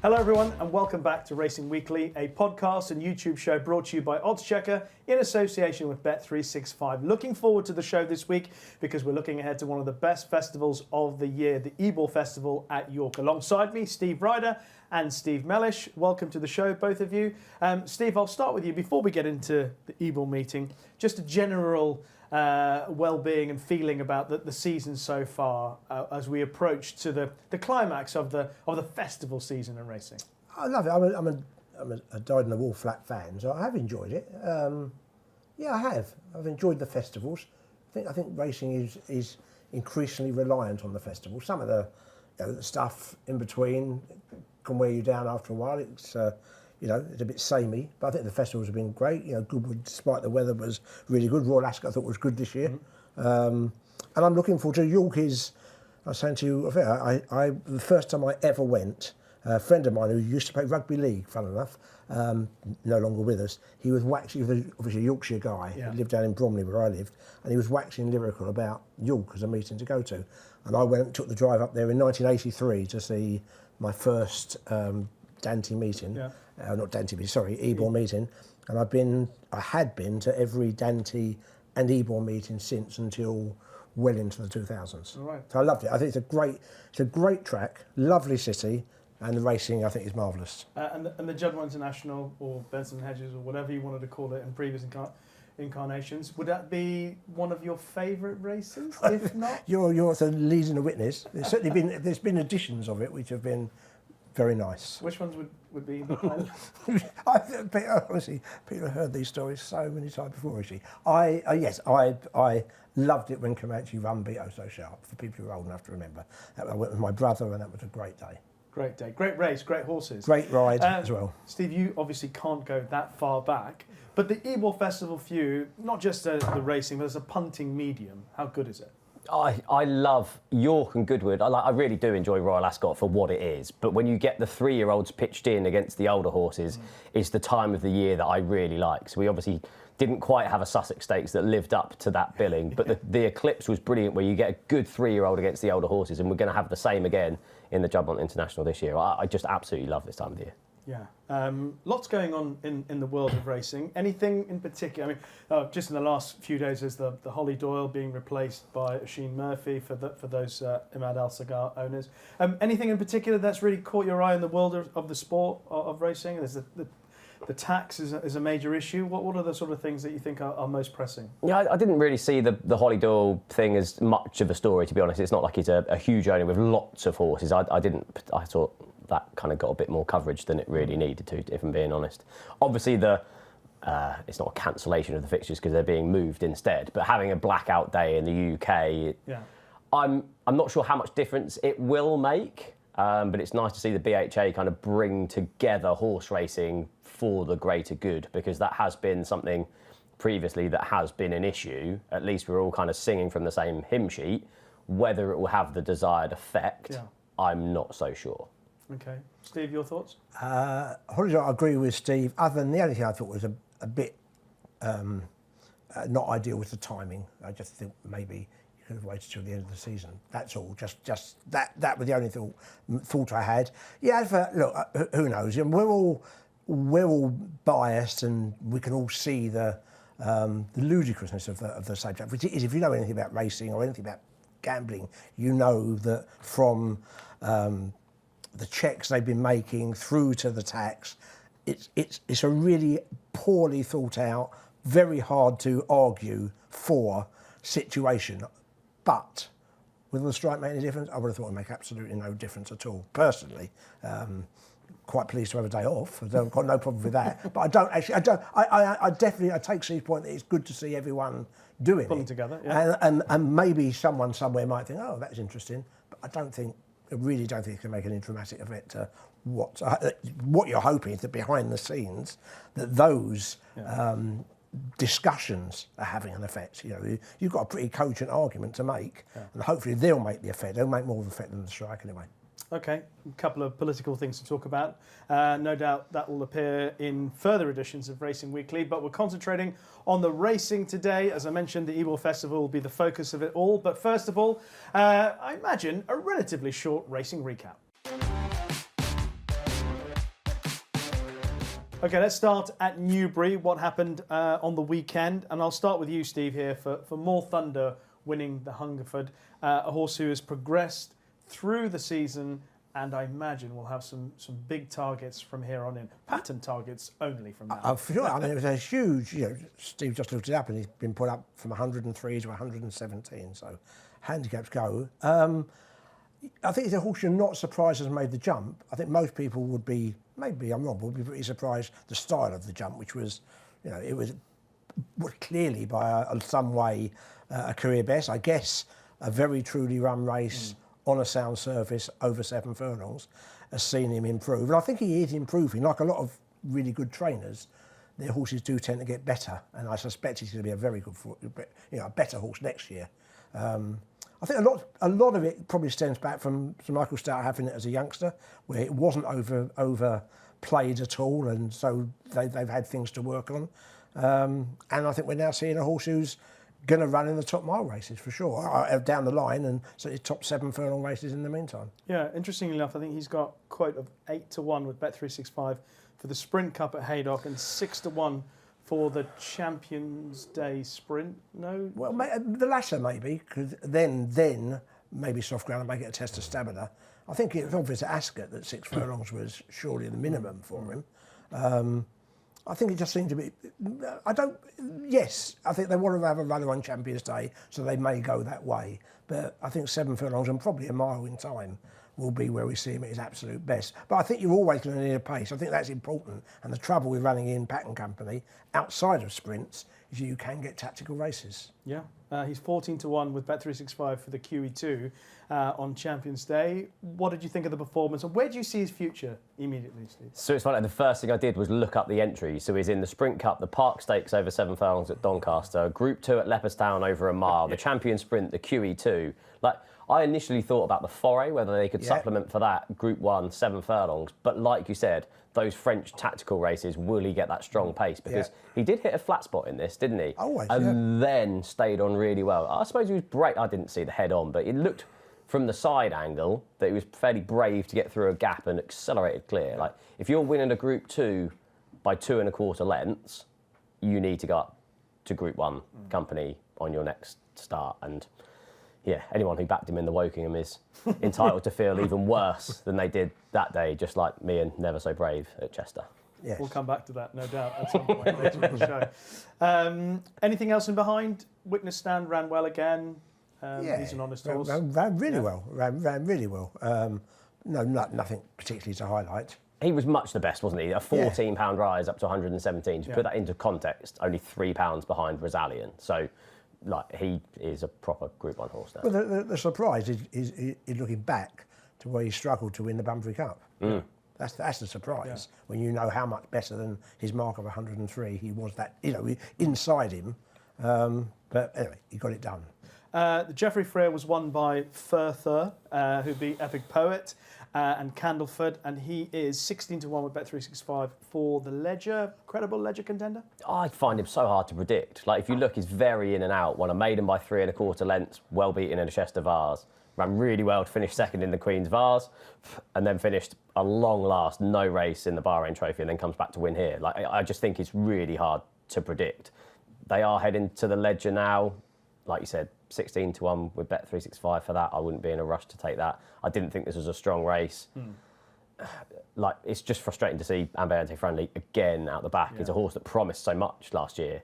Hello everyone and welcome back to Racing Weekly, a podcast and YouTube show brought to you by oddschecker in association with Bet365. Looking forward to the show this week because we're looking ahead to one of the best festivals of the year, the Ebor Festival at York. Alongside me, Steve Ryder and Steve Mellish. Welcome to the show, both of you. Steve, I'll start with you before we get into the Ebor meeting. Just a general well-being and feeling about the season so far as we approach to the climax of the festival season in racing. I love it. I'm a dyed-in-the-wool flat fan, so I have enjoyed it. Yeah, I have. I've enjoyed the festivals. I think racing is increasingly reliant on the festivals. Some of the stuff in between can wear you down after a while. It's it's a bit samey, but I think the festivals have been great. Goodwood, despite the weather, was really good. Royal Ascot I thought was good this year. And I'm looking forward to York. I was saying to you, the first time I ever went, a friend of mine who used to play rugby league, fun enough, no longer with us, he was obviously a Yorkshire guy. Yeah. He lived down in Bromley where I lived, and he was waxing lyrical about York as a meeting to go to. And I went and took the drive up there in 1983 to see my first Dante meeting. Yeah. Not Dante, sorry, Ebor meeting. And I had been to every Dante and Ebor meeting since until well into the 2000s. All right. So I loved it. I think it's a great track, lovely city, and the racing I think is marvellous. And the Juddmonte International, or Benson Hedges, or whatever you wanted to call it in previous incarnations, would that be one of your favourite races? If not, you're leading a witness. There's been editions of it which have been very nice. Which ones would be? Honestly, people have heard these stories so many times before, Rishi. I loved it when Comanche Run beat Oh So Sharp, for people who are old enough to remember. I went with my brother and that was a great day. Great day, great race, great horses. Great ride as well. Steve, you obviously can't go that far back, but the Ebor Festival for you, not just as the racing, but as a punting medium, how good is it? I love York and Goodwood. I really do enjoy Royal Ascot for what it is. But when you get the 3-year-olds pitched in against the older horses, it's the time of the year that I really like. So we obviously didn't quite have a Sussex Stakes that lived up to that billing. But the Eclipse was brilliant, where you get a good 3-year-old against the older horses. And we're going to have the same again in the Juddmonte International this year. I just absolutely love this time of the year. Yeah, lots going on in the world of racing. Anything in particular? I mean, just in the last few days, there's the Holly Doyle being replaced by Oisin Murphy for those Imad Al Sagar owners. Anything in particular that's really caught your eye in the world of the sport of racing? There's the tax is a major issue. What are the sort of things that you think are most pressing? Yeah, I didn't really see the Holly Doyle thing as much of a story, to be honest. It's not like he's a huge owner with lots of horses. I thought that kind of got a bit more coverage than it really needed to, if I'm being honest. Obviously, it's not a cancellation of the fixtures because they're being moved instead, but having a blackout day in the UK, yeah. I'm not sure how much difference it will make, but it's nice to see the BHA kind of bring together horse racing for the greater good, because that has been something previously that has been an issue. At least we're all kind of singing from the same hymn sheet. Whether it will have the desired effect, yeah. I'm not so sure. Okay. Steve, your thoughts? Holly, I agree with Steve. Other than the only thing I thought was a bit not ideal was the timing. I just think maybe you could have waited till the end of the season. That's all. Just that was the only thought I had. Yeah, look, who knows? We're all biased, and we can all see the ludicrousness of the subject, which is, if you know anything about racing or anything about gambling, you know that from the checks they've been making through to the tax, it's a really poorly thought out, very hard to argue for situation. But will the strike make any difference? I would have thought it would make absolutely no difference at all. Personally, quite pleased to have a day off. I've got no problem with that. But I definitely take Steve's point that it's good to see everyone doing pulling it together. Yeah. And maybe someone somewhere might think, oh, that's interesting. But I really don't think it can make any dramatic effect to what you're hoping is that behind the scenes, that those discussions are having an effect. You've got a pretty cogent argument to make, and hopefully they'll make the effect. They'll make more of an effect than the strike anyway. Okay, a couple of political things to talk about. No doubt that will appear in further editions of Racing Weekly, but we're concentrating on the racing today. As I mentioned, the Ebor Festival will be the focus of it all. But first of all, I imagine a relatively short racing recap. Okay, let's start at Newbury. What happened on the weekend? And I'll start with you, Steve, here for More Thunder winning the Hungerford. A horse who has progressed through the season, and I imagine we'll have some big targets from here on in. Pattern targets only from now. I feel, I mean, it was a huge, Steve just looked it up and he's been put up from 103 to 117, so handicaps go. I think it's a horse you're not surprised has made the jump. I think most people would be, maybe I'm wrong, but would be pretty surprised the style of the jump, which was, it was clearly by some way a career best. I guess a very truly run race on a sound surface over 7 furlongs has seen him improve. And I think he is improving. Like a lot of really good trainers, their horses do tend to get better. And I suspect he's going to be a very good, a better horse next year. I think a lot of it probably stems back from Sir Michael Stoute having it as a youngster, where it wasn't overplayed at all, and so they've had things to work on. And I think we're now seeing a horse who's going to run in the top mile races for sure, down the line, and so it's top 7 furlong races in the meantime. Yeah, interestingly enough, I think he's got a quote of 8-1 with Bet365 for the Sprint Cup at Haydock and 6-1 for the Champions Day Sprint. No? Well, the latter maybe, because then maybe soft ground and make it a test of stamina. I think it's obvious at Ascot that 6 furlongs was surely the minimum for him. I think it just seemed to be. Yes, I think they want to have a runner on Champions Day, so they may go that way. But I think 7 furlongs and probably a mile in time will be where we see him at his absolute best. But I think you're always going to need a pace. I think that's important. And the trouble with running in Pattern Company outside of sprints is you can get tactical races. Yeah, he's 14-1 with Bet365 for the QE2 on Champions Day. What did you think of the performance, and where do you see his future immediately, Steve? So it's funny, the first thing I did was look up the entries. So he's in the Sprint Cup, the Park Stakes over 7 furlongs at Doncaster, Group 2 at Leopardstown over a mile, the Champion Sprint, the QE2. Like, I initially thought about the Foray, whether they could supplement for that, Group 1, 7 furlongs. But like you said, those French tactical races, will he get that strong pace? Because he did hit a flat spot in this, didn't he? Always, and then stayed on really well. I suppose he was brave. I didn't see the head on, but it looked from the side angle that he was fairly brave to get through a gap and accelerated clear. Like, if you're winning a Group 2 by 2 1/4 lengths, you need to go up to Group 1 company on your next start. And yeah, anyone who backed him in the Wokingham is entitled to feel even worse than they did that day, just like me and Never So Brave at Chester. Yes. We'll come back to that, no doubt, at some point later in the show. Anything else in behind? Witness Stand ran well again. He's an honest horse. Ran really well. Ran really well. Nothing particularly to highlight. He was much the best, wasn't he? A £14 rise up to 117. To put that into context, only £3 behind Rosalian. So, like, he is a proper Group 1 horse now. Well, the surprise is looking back to where he struggled to win the Bunbury Cup. That's the surprise, when you know how much better than his mark of 103 he was. That, inside him. But anyway, he got it done. The Geoffrey Freer was won by Further, who beat Epic Poet and Candleford, and he is 16-1 with Bet365 for the Ledger, credible Ledger contender. I find him so hard to predict. Like, if you look, he's very in and out. Won a maiden by 3 1/4 lengths, well beaten in a Chester Vase. Ran really well to finish second in the Queen's Vase, and then finished a long last, no race in the Bahrain Trophy, and then comes back to win here. Like, I just think it's really hard to predict. They are heading to the Ledger now. Like you said, 16-1 with Bet365 for that. I wouldn't be in a rush to take that. I didn't think this was a strong race. Like, it's just frustrating to see Ambiente Friendly again out the back. He's a horse that promised so much last year.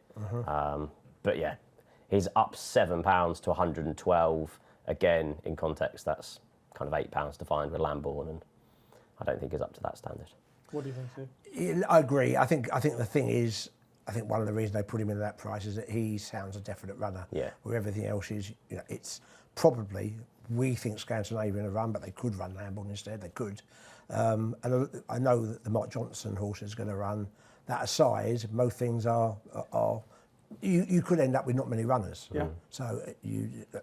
But yeah, he's up £7 to 112. Again, in context, that's kind of £8 to find with Lambourne, and I don't think he's up to that standard. What do you think, Steve? I agree. I think the thing is, I think one of the reasons they put him in that price is that he sounds a definite runner. Yeah. Where everything else is, it's probably, we think Scandinavian a run, but they could run Lambourne instead. They could. And I know that the Mark Johnson horse is going to run. That aside, most things are you could end up with not many runners. Yeah. So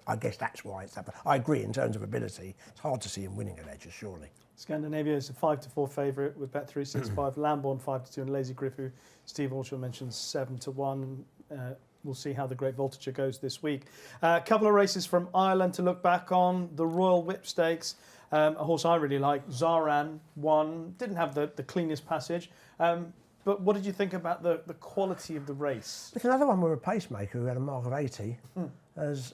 I guess that's why it's happened. I agree in terms of ability. It's hard to see him winning a Ledger, surely. Scandinavia is a 5-4 favourite with Bet365. Lambourne 5-2, and Lazy Griff, who Steve also mentioned, 7-1. We'll see how the Great Voltigeur goes this week. A couple of races from Ireland to look back on. The Royal Whip Stakes, a horse I really like. Zaran won. Didn't have the cleanest passage. But But what did you think about the quality of the race? There's another one where a pacemaker who had a mark of 80 as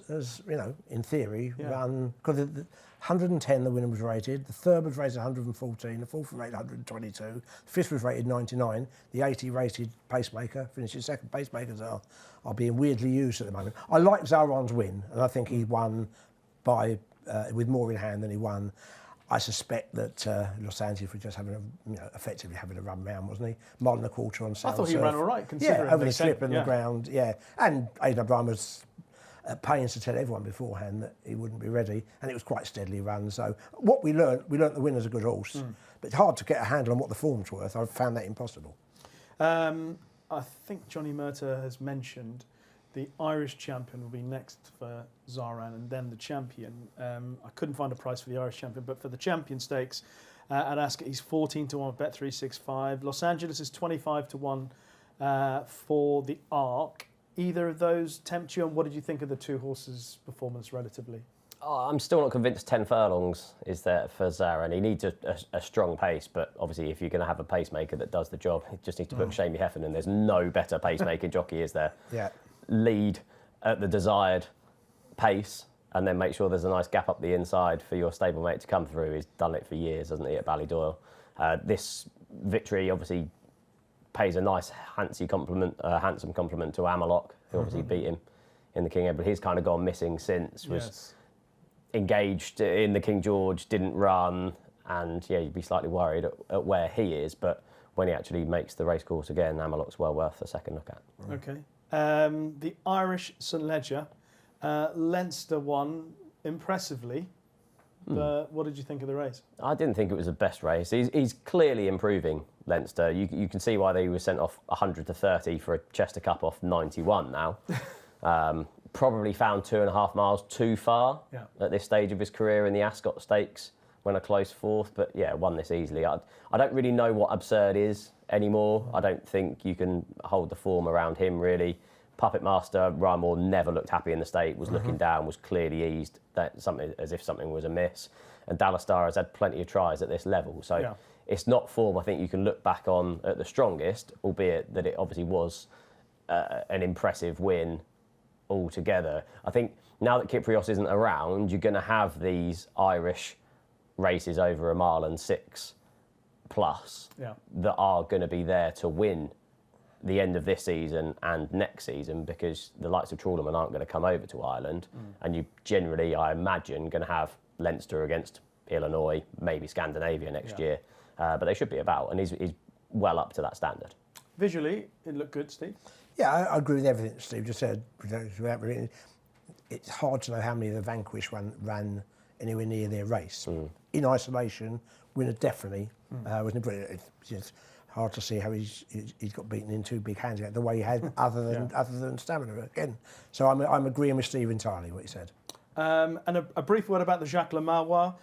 you know, in theory, run, because the 110 the winner was rated, the third was rated 114, the fourth was rated 122, the fifth was rated 99, the 80 rated pacemaker finishes second. Pacemakers are being weirdly used at the moment. I like Zaron's win, and I think he won by with more in hand than he won. I suspect that Los Angeles was just having effectively having a run round, wasn't he? Mile and a quarter on sound I thought he surf. ran all right, considering over the slip and the ground. Yeah, and Aidan O'Brien was at pains to tell everyone beforehand that he wouldn't be ready, and it was quite steadily run. So what we learnt the winner's a good horse, but it's hard to get a handle on what the form's worth. I've found that impossible. I think Johnny Murtagh has mentioned the Irish champion will be next for Zaran and then the champion. I couldn't find a price for the Irish champion, but for the champion stakes at Ascot, he's 14 to 1 with Bet365. Los Angeles is 25 to 1 for the Arc. Either of those tempt you, and what did you think of the two horses' performance relatively? I'm still not convinced 10 furlongs is there for Zaran. He needs a strong pace, but obviously if you're going to have a pacemaker that does the job, he just needs to put Shamey Heffernan. There's no better pacemaker jockey, is there? Yeah. Lead at the desired pace and then make sure there's a nice gap up the inside for your stablemate to come through. He's done it for years, hasn't he, at Ballydoyle? This victory obviously pays a nice handsome compliment to Amalok, who obviously beat him in the King Edward. He's kind of gone missing since, was engaged in the King George, didn't run, and yeah, you'd be slightly worried at where he is, but when he actually makes the racecourse again, Amalok's well worth a second look at. Okay. The Irish St Ledger, Leinster won impressively. What did you think of the race? I didn't think it was the best race. He's clearly improving, Leinster. You can see why they were sent off 100 to 30 for a Chester Cup off 91 now. Probably found 2.5 miles too far at this stage of his career in the Ascot Stakes when a close fourth, but yeah, won this easily. I don't really know what absurd is anymore. I don't think you can hold the form around him really. Puppet Master Ryan Moore never looked happy in the state, was looking down, was clearly eased, as if something was amiss. And Dallas Star has had plenty of tries at this level. So it's not form I think you can look back on at the strongest, albeit that it obviously was an impressive win altogether. I think now that Kyprios isn't around, you're going to have these Irish races over a mile and 6 plus that are going to be there to win the end of this season and next season, because the likes of Trawlerman aren't going to come over to Ireland, and you generally, I imagine, going to have Leinster against Illinois, maybe Scandinavia next year, but they should be about, and he's well up to that standard. Visually, it looked good, Steve. Yeah, I agree with everything Steve just said. It's hard to know how many of the Vanquish ran anywhere near their race. In isolation, winner definitely wasn't brilliant. It's just hard to see how he's got beaten in two big hands the way he had, other than stamina again. So I'm agreeing with Steve entirely what he said. And a brief word about the Jacques Le Marois.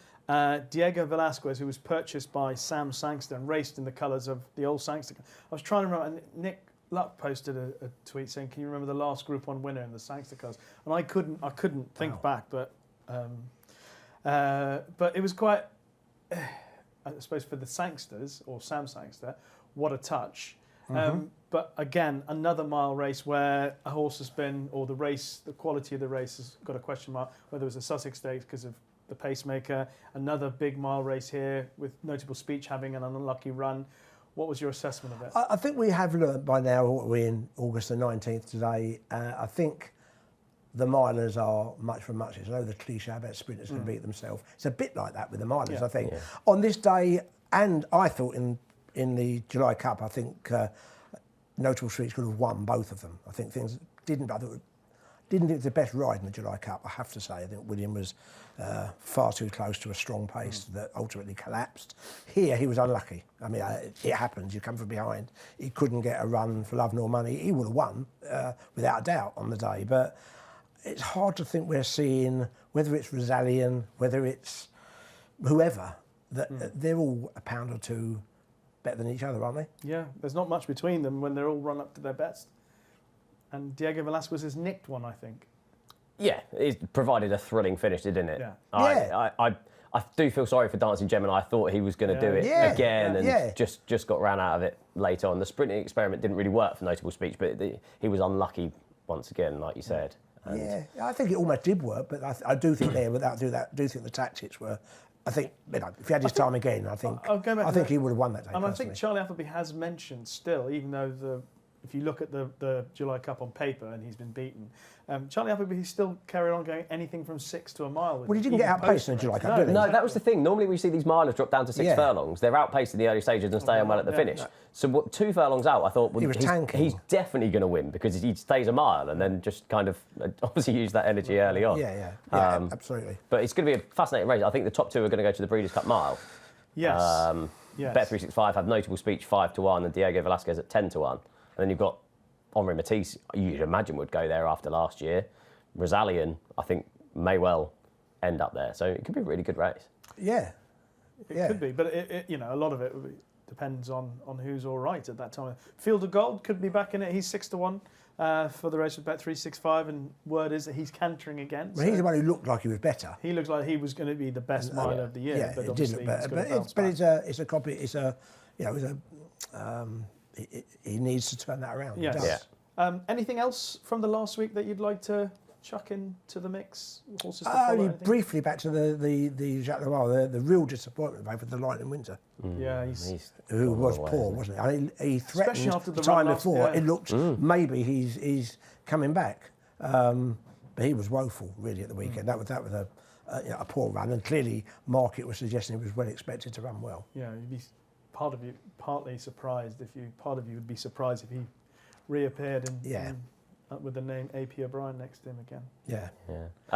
Diego Velasquez, who was purchased by Sam Sangster and raced in the colours of the old Sangster. I was trying to remember, and Nick Luck posted a tweet saying, "Can you remember the last Group 1 winner in the Sangster colours?" And I couldn't think back, but it was quite, I suppose, for the Sangsters or Sam Sangster, what a touch. But again, another mile race where a horse has been, or the quality of the race has got a question mark, whether it was a Sussex Stakes because of the pacemaker. Another big mile race here with Notable Speech having an unlucky run. What was your assessment of it? I think we have learnt by now, we're in August the 19th today, I think the milers are much for much. I know the cliche about sprinters can beat themselves. It's a bit like that with the milers, I think. On this day, and I thought in the July Cup, I think Notable Streets could have won both of them. I think things didn't think it was the best ride in the July Cup, I have to say. I think William was far too close to a strong pace that ultimately collapsed. Here, he was unlucky. I mean, it happens. You come from behind. He couldn't get a run for love nor money. He would have won, without a doubt, on the day. But it's hard to think we're seeing, whether it's Rosalian, whether it's whoever, that they're all a pound or two better than each other, aren't they? Yeah, there's not much between them when they're all run up to their best. And Diego Velasquez has nicked one, I think. Yeah, it's provided a thrilling finish, didn't it? Yeah. I do feel sorry for Dancing Gemini. I thought he was going to do it again and just got ran out of it late on. The sprinting experiment didn't really work for Notable Speech, but he was unlucky once again, like you said. And I think it almost did work, but I do think do think the tactics were. I think if he had his time again, I think he would have won that day. And I think Charlie Appleby has mentioned still, even though if you look at the July Cup on paper and he's been beaten, Charlie Appleby, he's still carried on going anything from 6 to a mile. Well, he didn't get outpaced in the July Cup, did he? No, that was the thing. Normally we see these milers drop down to 6 furlongs. They're outpaced in the early stages and staying well at the finish. No. So 2 furlongs out, I thought, well, he's definitely going to win because he stays a mile and then just kind of obviously use that energy early on. Yeah, absolutely. But it's going to be a fascinating race. I think the top 2 are going to go to the Breeders' Cup Mile. Yes. Bet365 have Notable Speech 5-1 and Diego Velasquez at 10-1. And then you've got Henri Matisse, you'd imagine would go there after last year. Rosalian, I think, may well end up there. So it could be a really good race. Yeah. It could be, but a lot of it depends on who's all right at that time. Field of Gold could be back in it. He's 6-1 for the race with Bet365, and word is that he's cantering again. Well, he's the one who looked like he was better. He looked like he was going to be the best miler of the year. Yeah, but it did look better. He needs to turn that around. Yes. Yeah. Anything else from the last week that you'd like to chuck into the mix? Horses to follow, briefly back to the Jacques Noir, the real disappointment with the Lightning Winter. Yeah, who was poor, wasn't he? He threatened especially after the time run before. It looked maybe he's coming back, but he was woeful really at the weekend. That was a poor run, and clearly Market was suggesting he was well expected to run well. Yeah, you'd be partly surprised part of you would be surprised if he reappeared and with the name A.P. O'Brien next to him again. Yeah.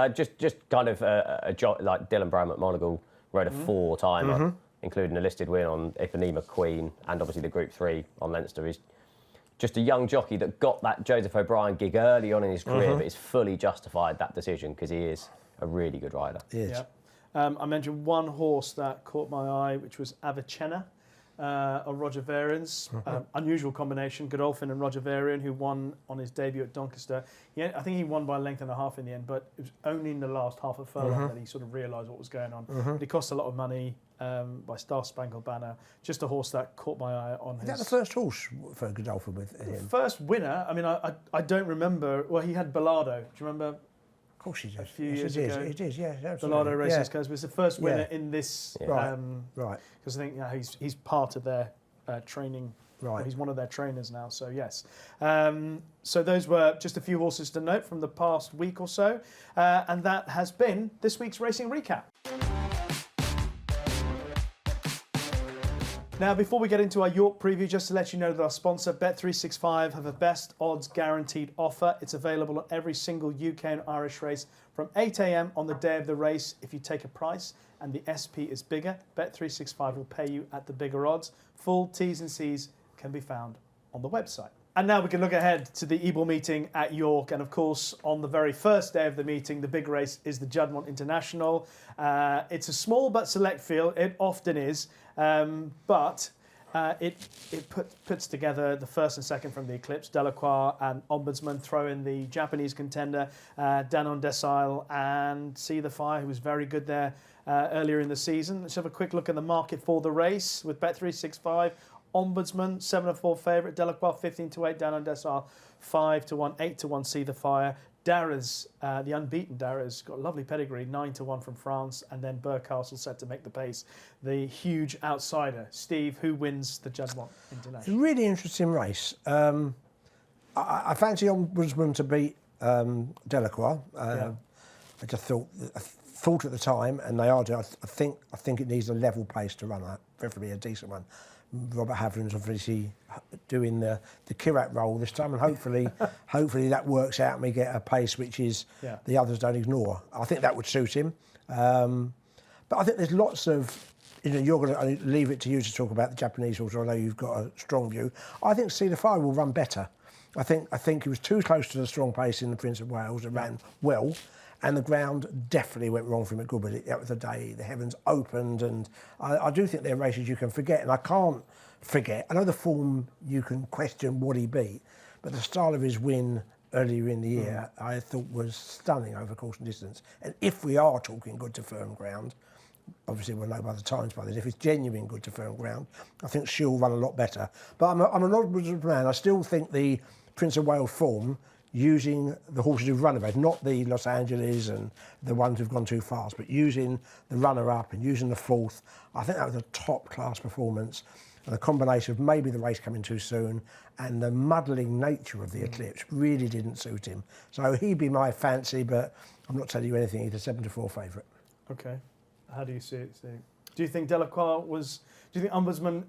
Just kind of like Dylan Brown McMonagle rode a 4-timer, including a listed win on Ipanema Queen and obviously the Group 3 on Leinster. He's just a young jockey that got that Joseph O'Brien gig early on in his career, but he's fully justified that decision because he is a really good rider. He is. Yeah. I mentioned one horse that caught my eye, which was Avicenna. Of Roger Varian's. Unusual combination, Godolphin and Roger Varian, who won on his debut at Doncaster. I think he won by a length and a half in the end, but it was only in the last half a furlong that he sort of realised what was going on. But it cost a lot of money by Star Spangled Banner. Just a horse that caught my eye on his... Is that the first horse for Godolphin with him? First winner. I mean, I don't remember... Well, he had Bellardo. Do you remember? Of course he did. A few years ago. It is, yeah, absolutely. Bellardo Racing Cars was the first winner in this... Right. Because I think he's part of their training. Right. Well, he's one of their trainers now, so yes. So those were just a few horses to note from the past week or so. And that has been this week's Racing Recap. Now, before we get into our York preview, just to let you know that our sponsor, Bet365, have a best odds guaranteed offer. It's available on every single UK and Irish race from 8 a.m. on the day of the race. If you take a price and the SP is bigger, Bet365 will pay you at the bigger odds. Full T's and C's can be found on the website. And now we can look ahead to the Ebor meeting at York. And of course, on the very first day of the meeting, the big race is the Juddmonte International. It's a small but select field. It often is. But it puts together the first and second from the Eclipse, Delacroix and Ombudsman. Throw in the Japanese contender, Danon Decile, and See the Fire, who was very good there earlier in the season. Let's have a quick look at the market for the race with Bet365. Ombudsman, 7-4 favourite. Delacroix, 15-8. Danon Decile, 5-1. 8-1. See the Fire. Darragh, the unbeaten Darragh's got a lovely pedigree, 9-1 from France, and then Burcastle set to make the pace. The huge outsider. Steve, who wins the Juddmonte International? It's a really interesting race. I fancy Ombudsman to beat Delacroix. I just thought at the time, and they are. I think it needs a level pace to run that, preferably a decent one. Robert Haviland's obviously doing the Kirat role this time, and hopefully that works out and we get a pace which is the others don't ignore. I think that would suit him. But I think there's lots of, you're going to leave it to you to talk about the Japanese horse. I know you've got a strong view. I think See the Fire will run better. I think he was too close to the strong pace in the Prince of Wales. It ran well. And the ground definitely went wrong for him at Goodwood. That was the day the heavens opened, and I do think they're races you can forget, and I can't forget. I know the form you can question what he beat, but the style of his win earlier in the year I thought was stunning over course and distance. And if we are talking good to firm ground, obviously we'll know by the times by this, if it's genuine good to firm ground, I think she'll run a lot better. But I'm an Ombudsman man. I still think the Prince of Wales form, using the horses who've run about, not the Los Angeles and the ones who've gone too fast, but using the runner-up and using the fourth, I think that was a top-class performance. And the combination of maybe the race coming too soon and the muddling nature of the eclipse really didn't suit him. So he'd be my fancy, but I'm not telling you anything. He's a 7-4 favourite. Okay. How do you see it, Steve? Do you think Delacroix was... Do you think Ombudsman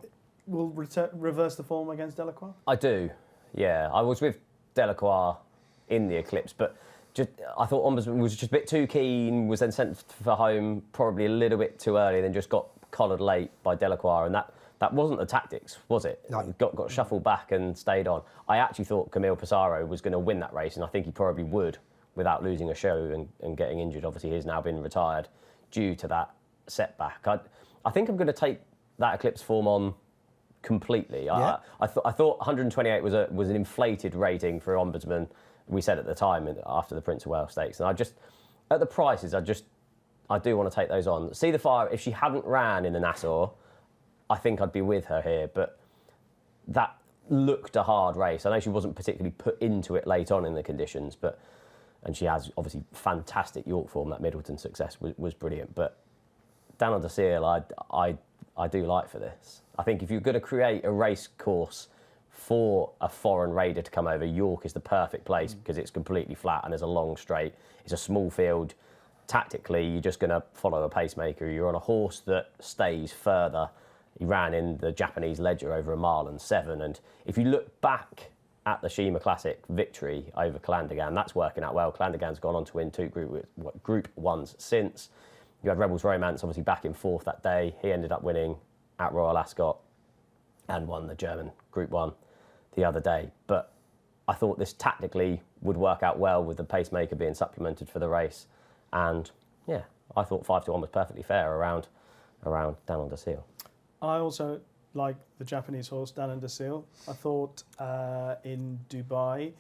will reverse the form against Delacroix? I do, yeah. I was with Delacroix in the eclipse, but I thought Ombudsman was just a bit too keen, was then sent for home probably a little bit too early, then just got collared late by Delacroix, and that wasn't the tactics, was it? No. Got shuffled back and stayed on. I actually thought Camille Pissarro was going to win that race, and I think he probably would without losing a show and getting injured. Obviously, he's now been retired due to that setback. I think I'm going to take that eclipse form on completely. Yeah. I thought 128 was an inflated rating for Ombudsman. We said at the time after the Prince of Wales Stakes, and at the prices, I do want to take those on. See the Fire, if she hadn't ran in the Nassau, I think I'd be with her here, but that looked a hard race. I know she wasn't particularly put into it late on in the conditions, and she has obviously fantastic York form. That Middleton success was brilliant, but Down on the Seal, I do like for this. I think if you're going to create a race course for a foreign raider to come over, York is the perfect place because it's completely flat and there's a long straight. It's a small field. Tactically, you're just going to follow a pacemaker. You're on a horse that stays further. He ran in the Japanese Ledger over a mile and 7. And if you look back at the Shima Classic victory over Calandagan, that's working out well. Calandagan's gone on to win 2 Group 1s since. You had Rebels Romance obviously back in 4th that day. He ended up winning at Royal Ascot and won the German Group 1 the other day. But I thought this tactically would work out well with the pacemaker being supplemented for the race. And yeah, I thought 5-1 was perfectly fair around Down on the Seal. I also like the Japanese horse, Down on the Seal. I thought in Dubai,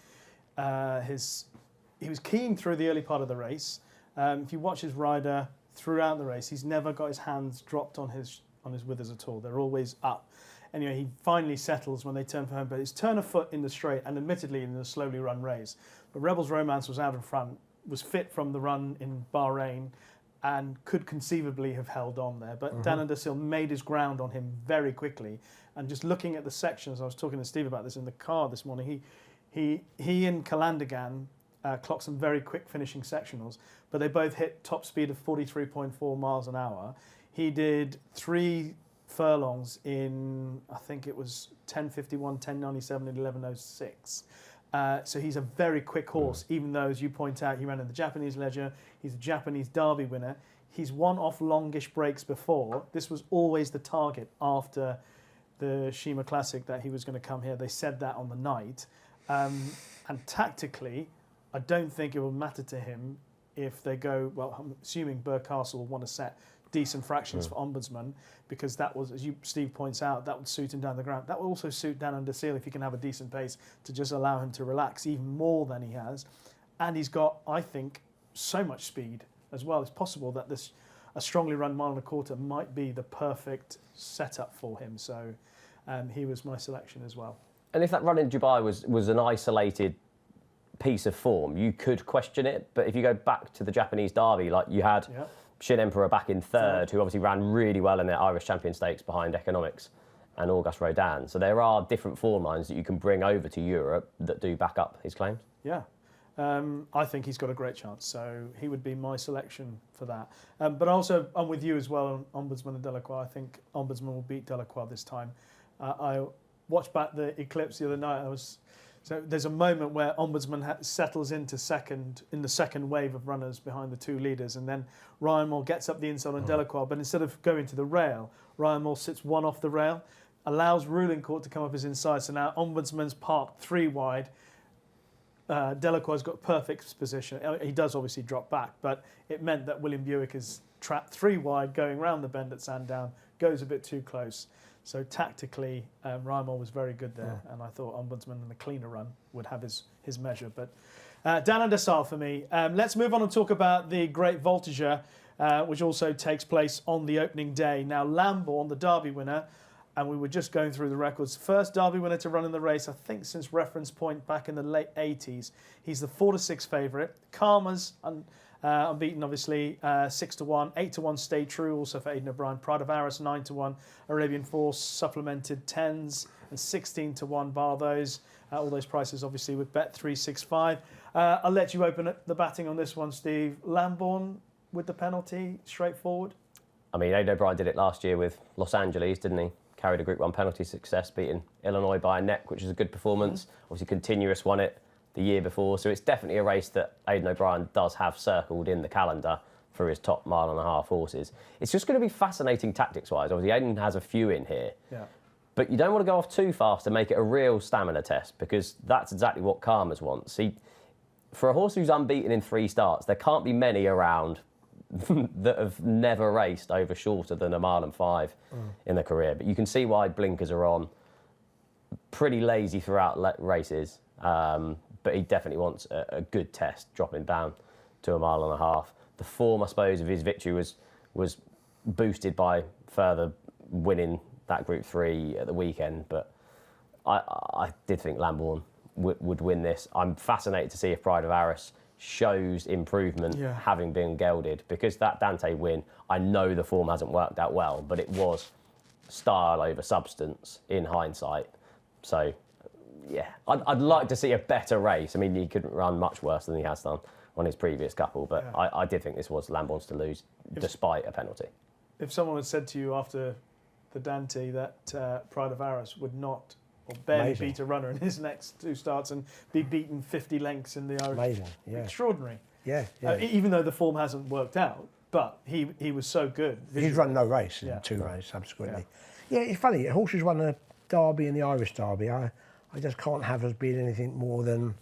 he was keen through the early part of the race. If you watch his rider throughout the race, he's never got his hands dropped on his withers at all. They're always up. Anyway, he finally settles when they turn for home, but his turn of foot in the straight, and admittedly in the slowly run race. But Rebels Romance was out in front, was fit from the run in Bahrain, and could conceivably have held on there. But Down on the Seal made his ground on him very quickly. And just looking at the sections, I was talking to Steve about this in the car this morning, he and Calandagan clocked some very quick finishing sectionals, but they both hit top speed of 43.4 miles an hour. He did 3 furlongs in, I think it was 10:51, 10:97 and 11:06. So he's a very quick horse, even though, as you point out, he ran in the Japanese Ledger. He's a Japanese Derby winner. He's won off longish breaks before. This was always the target after the Shima Classic that he was going to come here. They said that on the night. And tactically, I don't think it will matter to him if they go, well, I'm assuming Burcastle will want to set decent fractions for Ombudsman, because that was, as Steve points out, that would suit him down the ground. That will also suit Down Under Seal if he can have a decent pace to just allow him to relax even more than he has. And he's got, I think, so much speed as well. It's possible that a strongly run 1.25 miles might be the perfect setup for him. So he was my selection as well. And if that run in Dubai was an isolated piece of form, you could question it. But if you go back to the Japanese Derby, like you had Shin Emperor back in 3rd, who obviously ran really well in their Irish Champion Stakes behind Economics and Auguste Rodin. So there are different form lines that you can bring over to Europe that do back up his claims. Yeah. I think he's got a great chance, so he would be my selection for that. But also, I'm with you as well on Ombudsman and Delacroix. I think Ombudsman will beat Delacroix this time. I watched back the Eclipse the other night. So there's a moment where Ombudsman settles into second in the second wave of runners behind the 2 leaders, and then Ryan Moore gets up the inside on Delacroix, but instead of going to the rail, Ryan Moore sits 1 off the rail, allows Ruling Court to come up his inside. So now Ombudsman's parked 3 wide. Delacroix's got perfect position. He does obviously drop back, but it meant that William Buick is trapped 3 wide, going round the bend at Sandown, goes a bit too close. So tactically, Ryan Moore was very good there, and I thought Ombudsman in the cleaner run would have his measure. But Down Under Seal for me. Let's move on and talk about the Great Voltigeur. which also takes place on the opening day. Now, Lambourne, the Derby winner, and we were just going through the records. First Derby winner to run in the race, I think, since reference point back in the late 80s. He's the 4-6 favourite. Karma's unbeaten, obviously, 6-1. 8-1 Stay True, also for Aidan O'Brien. Pride of Aris, 9-1. Arabian Force, supplemented 10s and 16-1 bar those. All those prices, obviously, with Bet365. I'll let you open the batting on this one, Steve. Lambourne with the penalty, straightforward? I mean, Aidan O'Brien did it last year with Los Angeles, didn't he? Carried a Group 1 penalty success, beating Illinois by a neck, which is a good performance. Obviously, Continuous won it the year before, so it's definitely a race that Aidan O'Brien does have circled in the calendar for his top mile-and-a-half horses. It's just going to be fascinating tactics-wise. Obviously, Aidan has a few in here. Yeah. But you don't want to go off too fast and make it a real stamina test, because that's exactly what Karmas wants. For a horse who's unbeaten in 3 starts, there can't be many around that have never raced over shorter than a mile and 5 in their career. But you can see why blinkers are on. Pretty lazy throughout races, but he definitely wants a good test, dropping down to a mile-and-a-half. The form, I suppose, of his victory was boosted by further winning that Group 3 at the weekend, but I did think Lambourne would win this. I'm fascinated to see if Pride of Aris shows improvement, having been gelded, because that Dante win, I know the form hasn't worked out well, but it was style over substance in hindsight. So, yeah, I'd like to see a better race. I mean, he couldn't run much worse than he has done on his previous couple, but I did think this was Lambourne's to lose, despite a penalty. If someone had said to you after the Dante that Pride of Aris would not or barely beat a runner in his next 2 starts and be beaten 50 lengths in the Irish. Amazing, yeah. Extraordinary. Yeah. Even though the form hasn't worked out, but he was so good. He's run no race in 2 races subsequently. Yeah, it's funny. Horses won the Derby and the Irish Derby. I just can't have us being anything more than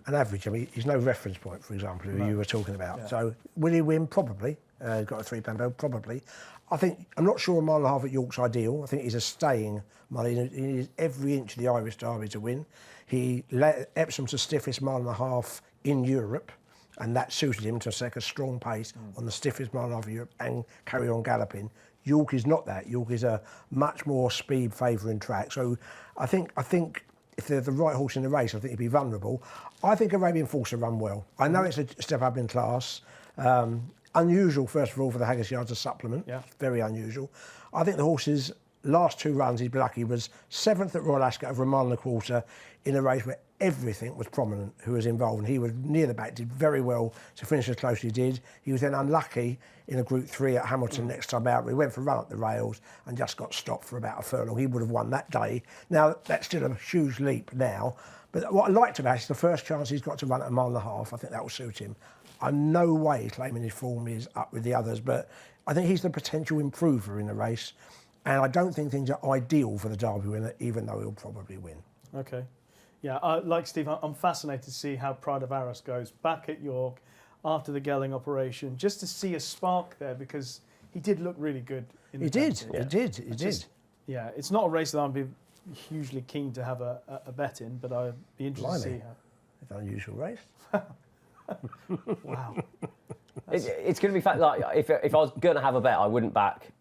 an average. I mean, he's no reference point, for example, who you were talking about. Yeah. So will he win? Probably. Got a £3 bill, probably. I'm not sure a mile-and-a-half at York's ideal. I think he's a staying mile. He needs every inch of the Irish Derby to win. He let Epsom's the stiffest mile-and-a-half in Europe, and that suited him to set a strong pace on the stiffest mile-and-a-half of Europe and carry on galloping. York is not that. York is a much more speed favouring track. So I think if they're the right horse in the race, I think he'd be vulnerable. I think Arabian Force will run well. I know it's a step up in class. Unusual, first of all, for the Haggis Yards to supplement. Yeah. Very unusual. I think the horse's last 2 runs, he's lucky, was 7th at Royal Ascot over a mile and a quarter in a race where everything was prominent who was involved. And he was near the back, did very well to finish as close as he did. He was then unlucky in a Group 3 at Hamilton next time out. He went for a run up the rails and just got stopped for about a furlong. He would have won that day. Now, that's still a huge leap now. But what I liked about it is the first chance he's got to run at a mile and a half. I think that will suit him. I'm no way claiming his form is up with the others, but I think he's the potential improver in the race. And I don't think things are ideal for the Derby winner, even though he'll probably win. Okay. Yeah, like Steve, I'm fascinated to see how Pride of Aris goes back at York after the Gelling operation, just to see a spark there, because he did look really good. He did. Yeah, it's not a race that I'd be hugely keen to have a bet in, but I'd be interested to see how. It's an unusual race. Wow. It's going to be like if I was going to have a bet, I wouldn't back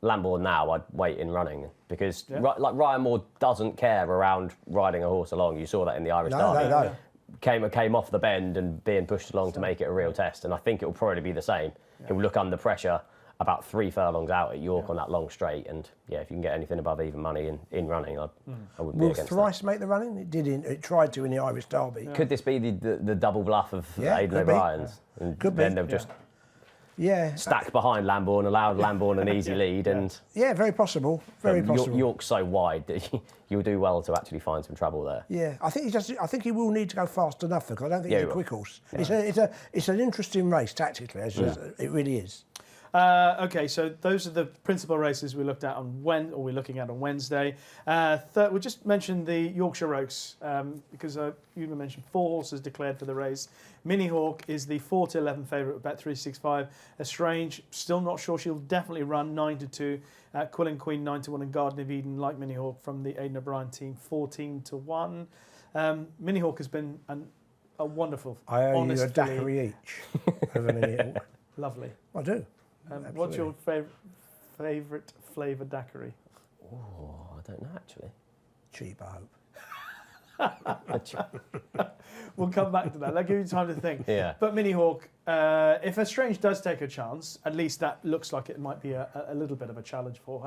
Lambourne now. I'd wait in running, because like Ryan Moore doesn't care around riding a horse along. You saw that in the Irish Derby. No. Came off the bend and being pushed along to make it a real test, and I think it will probably be the same. He'll look under pressure about 3 furlongs out at York on that long straight, and if you can get anything above even money in running, I wouldn't be against that. Will Thrice make the running? It tried to in the Irish Derby. Could this be the double bluff of Aidan O'Brien's? And could be. Then they'll just stack behind Lambourne, allowed Lambourne an easy lead, and very possible. Very possible. York's so wide that you'll do well to actually find some trouble there. Yeah, I think he will need to go fast enough, because I don't think he's a quick horse. Yeah. It's an interesting race tactically, it really is. Okay, so those are the principal races we looked at we're looking at on Wednesday. We just mentioned the Yorkshire Oaks, because you mentioned 4 horses declared for the race. Mini Hawk is the 4-11 favourite with Bet365. Estrange, still not sure, she'll definitely run 9-2. Quillen Queen 9-1, and Garden of Eden, like Mini Hawk from the Aidan O'Brien team, 14-1. Mini Hawk has been a wonderful, I owe honest you a daiquiri each over Mini Hawk. Lovely. I do. What's your favourite flavour daiquiri? Oh, I don't know actually. Cheap, I hope. We'll come back to that. That'll give you time to think. Yeah. But Mini Hawk, if Estrange does take a chance, at least that looks like it might be a little bit of a challenge for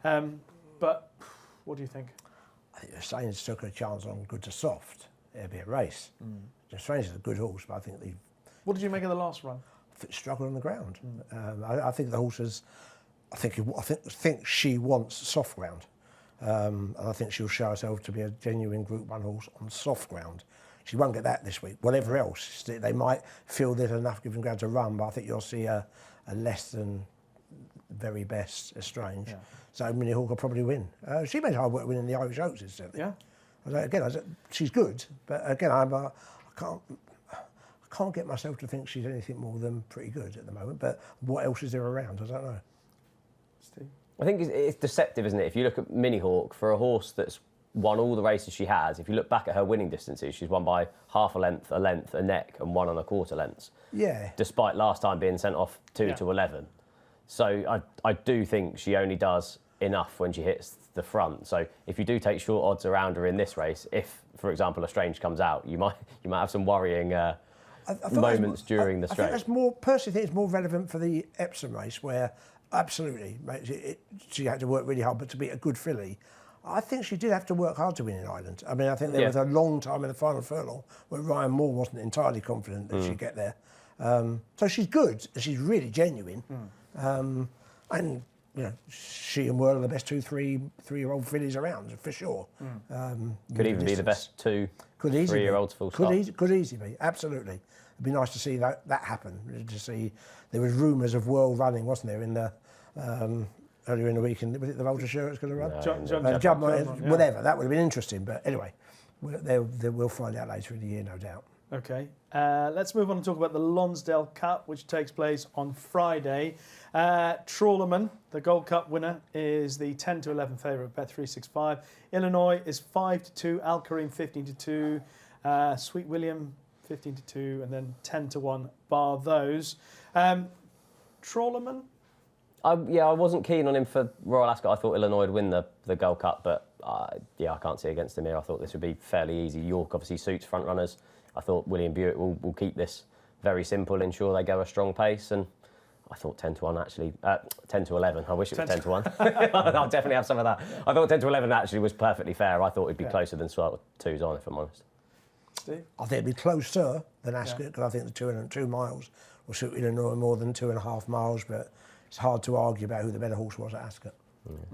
her. But what do you think? I think Estrange took a chance on good to soft. It'd be a race. Estrange is a good horse, but I think they What did you make of the last run? struggle on the ground. I think the horse is. I think she wants soft ground. And I think she'll show herself to be a genuine Group 1 horse on soft ground. She won't get that this week. Whatever else, they might feel there's enough given ground to run, but I think you'll see a less than very best Estrange. Yeah. So Mini Hawk will probably win. She made hard work winning the Irish Oaks, incidentally. Yeah. She's good, but again, I can't get myself to think she's anything more than pretty good at the moment. But what else is there around? I don't know. Steve? I think it's deceptive, isn't it? If you look at Mini Hawk, for a horse that's won all the races she has, if you look back at her winning distances, she's won by half a length, a neck, and 1 1/4 lengths. Yeah. Despite last time being sent off 2 to 11. So I do think she only does enough when she hits the front. So if you do take short odds around her in this race, if, for example, Estrange comes out, you might have some worrying moments during the straight. I think that's more, personally, think it's more relevant for the Epsom race, where absolutely, mate, she had to work really hard, but to beat a good filly, I think she did have to work hard to win in Ireland. I mean, I think there was a long time in the final furlong where Ryan Moore wasn't entirely confident that she'd get there. So she's good, she's really genuine. And, you know, she and Whirl are the best 3-year-old fillies around, for sure. Could even be the best 2 3-year-olds full stop. Could easily be, absolutely. It'd be nice to see that happen. To see, there was rumours of Whirl running, wasn't there, in the earlier in the week, and was it the Vulture Sure it's going to run? Juddmonte, whatever. That would have been interesting. But anyway, we'll find out later in the year, no doubt. Okay, let's move on and talk about the Lonsdale Cup, which takes place on Friday. Trawlerman, the Gold Cup winner, is the 10 to 11 favourite at Bet365. Illinois is 5 to 2. Al Karim 15 to 2. Sweet William 15 to 2, and then 10 to 1. Bar those. Trawlerman. I wasn't keen on him for Royal Ascot. I thought Illinois would win the Gold Cup, but I can't see against him here. I thought this would be fairly easy. York obviously suits front runners. I thought William Buick will keep this very simple, ensure they go a strong pace, and I thought 10 to 1 actually, 10 to 11. I wish it was 10 to 1. I'll definitely have some of that. I thought 10 to 11 actually was perfectly fair. I thought it'd be closer than Swart with 2s on, if I'm honest. Steve? I think it'd be closer than Ascot, because I think the 2 miles will suit Illinois more than 2.5 miles, but it's hard to argue about who the better horse was at Ascot.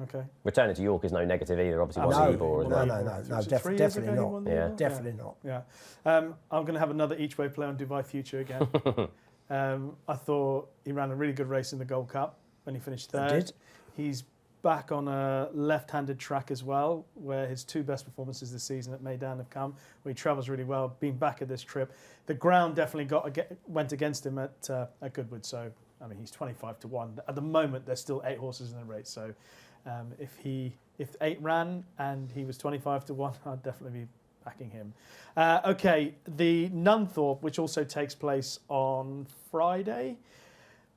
Okay. Returning to York is no negative either. Obviously, wasn't Ebor, isn't it? No, definitely not. Yeah. Definitely not. Yeah. I'm going to have another each way play on Dubai Future again. I thought he ran a really good race in the Gold Cup when he finished third. He did. He's back on a left-handed track as well, where his 2 best performances this season at Meydan have come, where he travels really well, been back at this trip. The ground definitely went against him at Goodwood, so I mean, he's 25 to 1. At the moment, there's still 8 horses in the race. So if 8 ran and he was 25 to 1, I'd definitely be backing him. Okay, the Nunthorpe, which also takes place on Friday.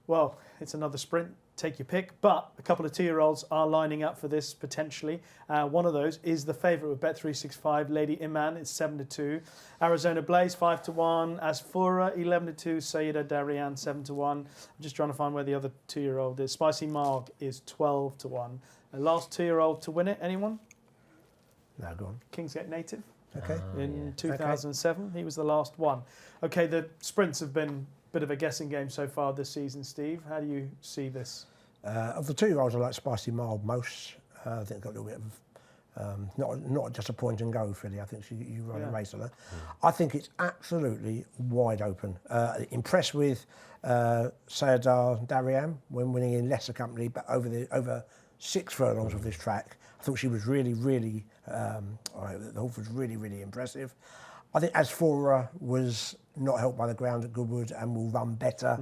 Well, it's another sprint. Take your pick. But a couple of 2-year-olds are lining up for this potentially. One of those is the favourite with Bet365, Lady Iman. It's 7 to 2. Arizona Blaze 5 to 1. Asfura 11 to 2. Sayyida Darian 7 to 1. I'm just trying to find where the other 2-year-old is. Spicy Marg is 12 to 1. The last 2-year-old to win it. Anyone? No, go on. Kingsgate native. Okay. In 2007, he was the last one. Okay, the sprints have been a bit of a guessing game so far this season. Steve, how do you see this? Of the 2-year-olds, I like Spicy Mild most. I think got a little bit of not just a point and go filly. I think you run a race on her. I think it's absolutely wide open. Impressed with Sayyida Darian when winning in lesser company, but over 6 furlongs of this track, I thought she was really, the horse was really, really impressive. I think Asfura was not helped by the ground at Goodwood and will run better.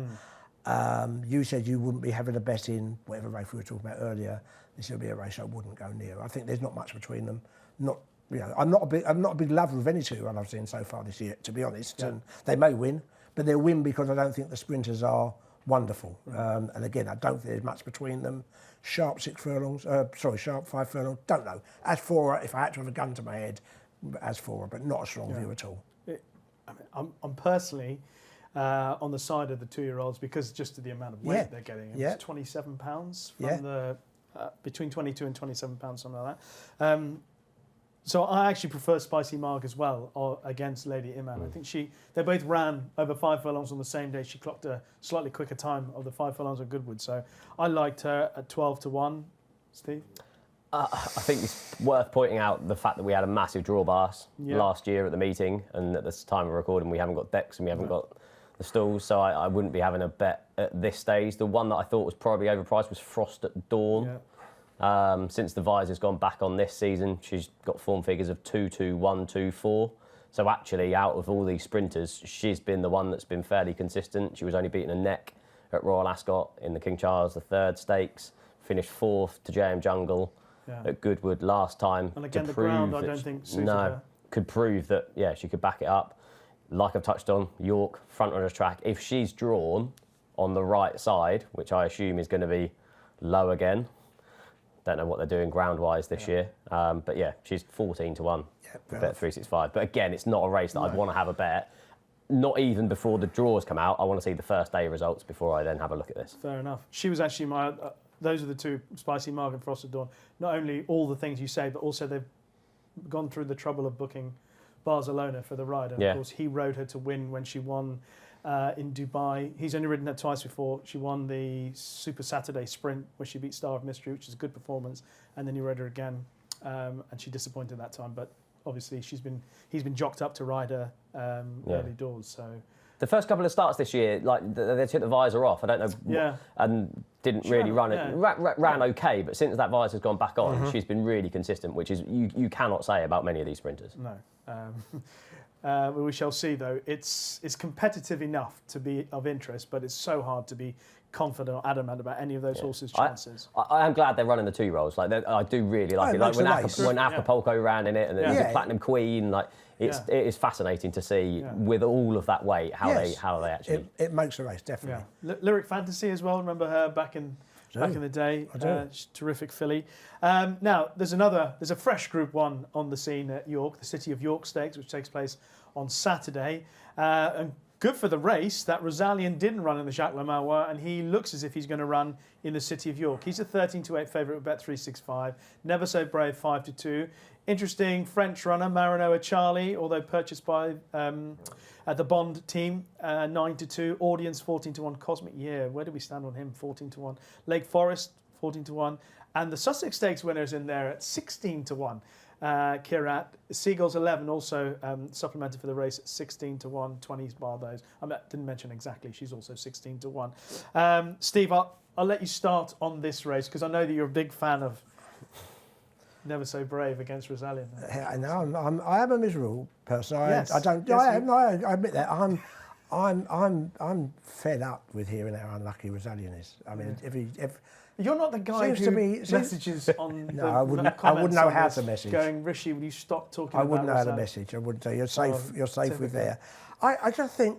You said you wouldn't be having a bet in whatever race we were talking about earlier. This will be a race I wouldn't go near. I think there's not much between them. I'm not a big lover of any 2-year-old I've seen so far this year, to be honest. Yeah. And they may win, but they'll win because I don't think the sprinters are wonderful. And again, I don't think there's much between them. Sharp 6 furlongs, sharp 5 furlongs, don't know. As for if I had to have a gun to my head, as for but not a strong view at all. I'm personally on the side of the 2-year-olds because just of the amount of weight they're getting. It's £27 from the between 22 and £27, something like that. So I actually prefer Spicy Marg as well against Lady Iman. I think they both ran over 5 furlongs on the same day. She clocked a slightly quicker time of the 5 furlongs of Goodwood. So I liked her at 12-1. Steve? I think it's worth pointing out the fact that we had a massive draw bias last year at the meeting, and at this time of recording we haven't got decks and we haven't got the stalls, so I wouldn't be having a bet at this stage. The one that I thought was probably overpriced was Frost at Dawn. Yeah. Since the visor's gone back on this season, she's got form figures of 2-2, 1-2, 4. So actually, out of all these sprinters, she's been the one that's been fairly consistent. She was only beaten a neck at Royal Ascot in the King Charles III Stakes, finished 4th to JM Jungle at Goodwood last time. And again, the ground I don't think suited her. Could prove that, she could back it up. Like I've touched on, York, front runner's track. If she's drawn on the right side, which I assume is going to be low again, don't know what they're doing ground-wise this year. But she's 14-1 bet 365. But again, it's not a race that I'd want to have a bet. Not even before the draws come out. I want to see the first day results before I then have a look at this. Fair enough. She was actually my... those are the two, Spicy Marg and Frosted Dawn. Not only all the things you say, but also they've gone through the trouble of booking Barcelona for the Ryder. Of course, he rode her to win when she won in Dubai. He's only ridden her twice before. She won the Super Saturday Sprint where she beat Star of Mystery, which is a good performance, and then he rode her again, and she disappointed that time. But obviously, he's been jocked up to Ryder early doors. So the first couple of starts this year, like they took the visor off. I don't know, and didn't really run it. Ran okay, but since that visor's gone back on, she's been really consistent, which is you cannot say about many of these sprinters. No. We shall see, though. It's competitive enough to be of interest, but it's so hard to be confident or adamant about any of those horses' chances. I am glad they're running the 2 rolls. Like I do really like it. Like when Acapulco ran in it, and the Platinum Queen. Like it is fascinating to see with all of that weight how they actually. It makes a race definitely. Yeah. Lyric Fantasy as well. Remember her back in the day. Terrific filly. Now there's a fresh Group 1 on the scene at York, the City of York Stakes, which takes place on Saturday. And good for the race that Rosalian didn't run in the Jacques Le Marois, and he looks as if he's going to run in the City of York. He's a 13-8 favourite with bet 365. Never So Brave 5-2. Interesting French runner Marinoa Charlie, although purchased by the Bond team, 9-2. Audience 14-1. Cosmic Year, where do we stand on him? 14-1. Lake Forest 14-1, and the Sussex Stakes winners in there at 16-1. Kirat Seagulls 11 also supplemented for the race at 16-1. 20s bar those. I didn't mention exactly. She's also 16-1. Steve, I'll let you start on this race because I know that you're a big fan of Never So Brave against Rosalian. I know. I am a miserable person. I don't. Yes, I admit that. I'm fed up with hearing how unlucky Rosalian is. I mean, if you're not the guy who messages on no, I wouldn't know how to message. Going, Rishi, will you stop talking about I wouldn't know how to Rosalian? message. I wouldn't tell you. You're safe with there. I just think,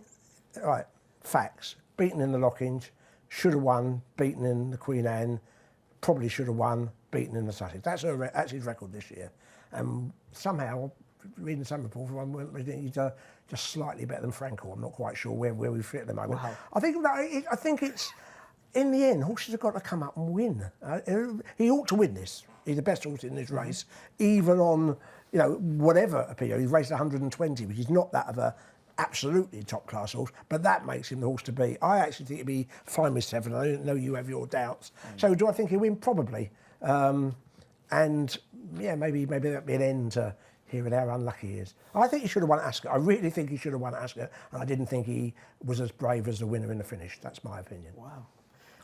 right, facts. Beaten in the Lockinge, should have won. Beaten in the Queen Anne, probably should have won. Beaten in the Sussex. That's his record this year. And somehow, reading some reports, he's just slightly better than Frankel. I'm not quite sure where we fit at the moment. Wow. I think it's, in the end, horses have got to come up and win. He ought to win this. He's the best horse in this race, even on, whatever appeal. He's raced 120, which is not that of a absolutely top-class horse, but that makes him the horse to beat. I actually think he'd be fine with 7. I know you have your doubts. So do I think he'll win? Probably. And maybe that'd be an end to hearing how unlucky he is. I think he should have won Ascot. I really think he should have won Ascot, and I didn't think he was as brave as the winner in the finish. That's my opinion. Wow.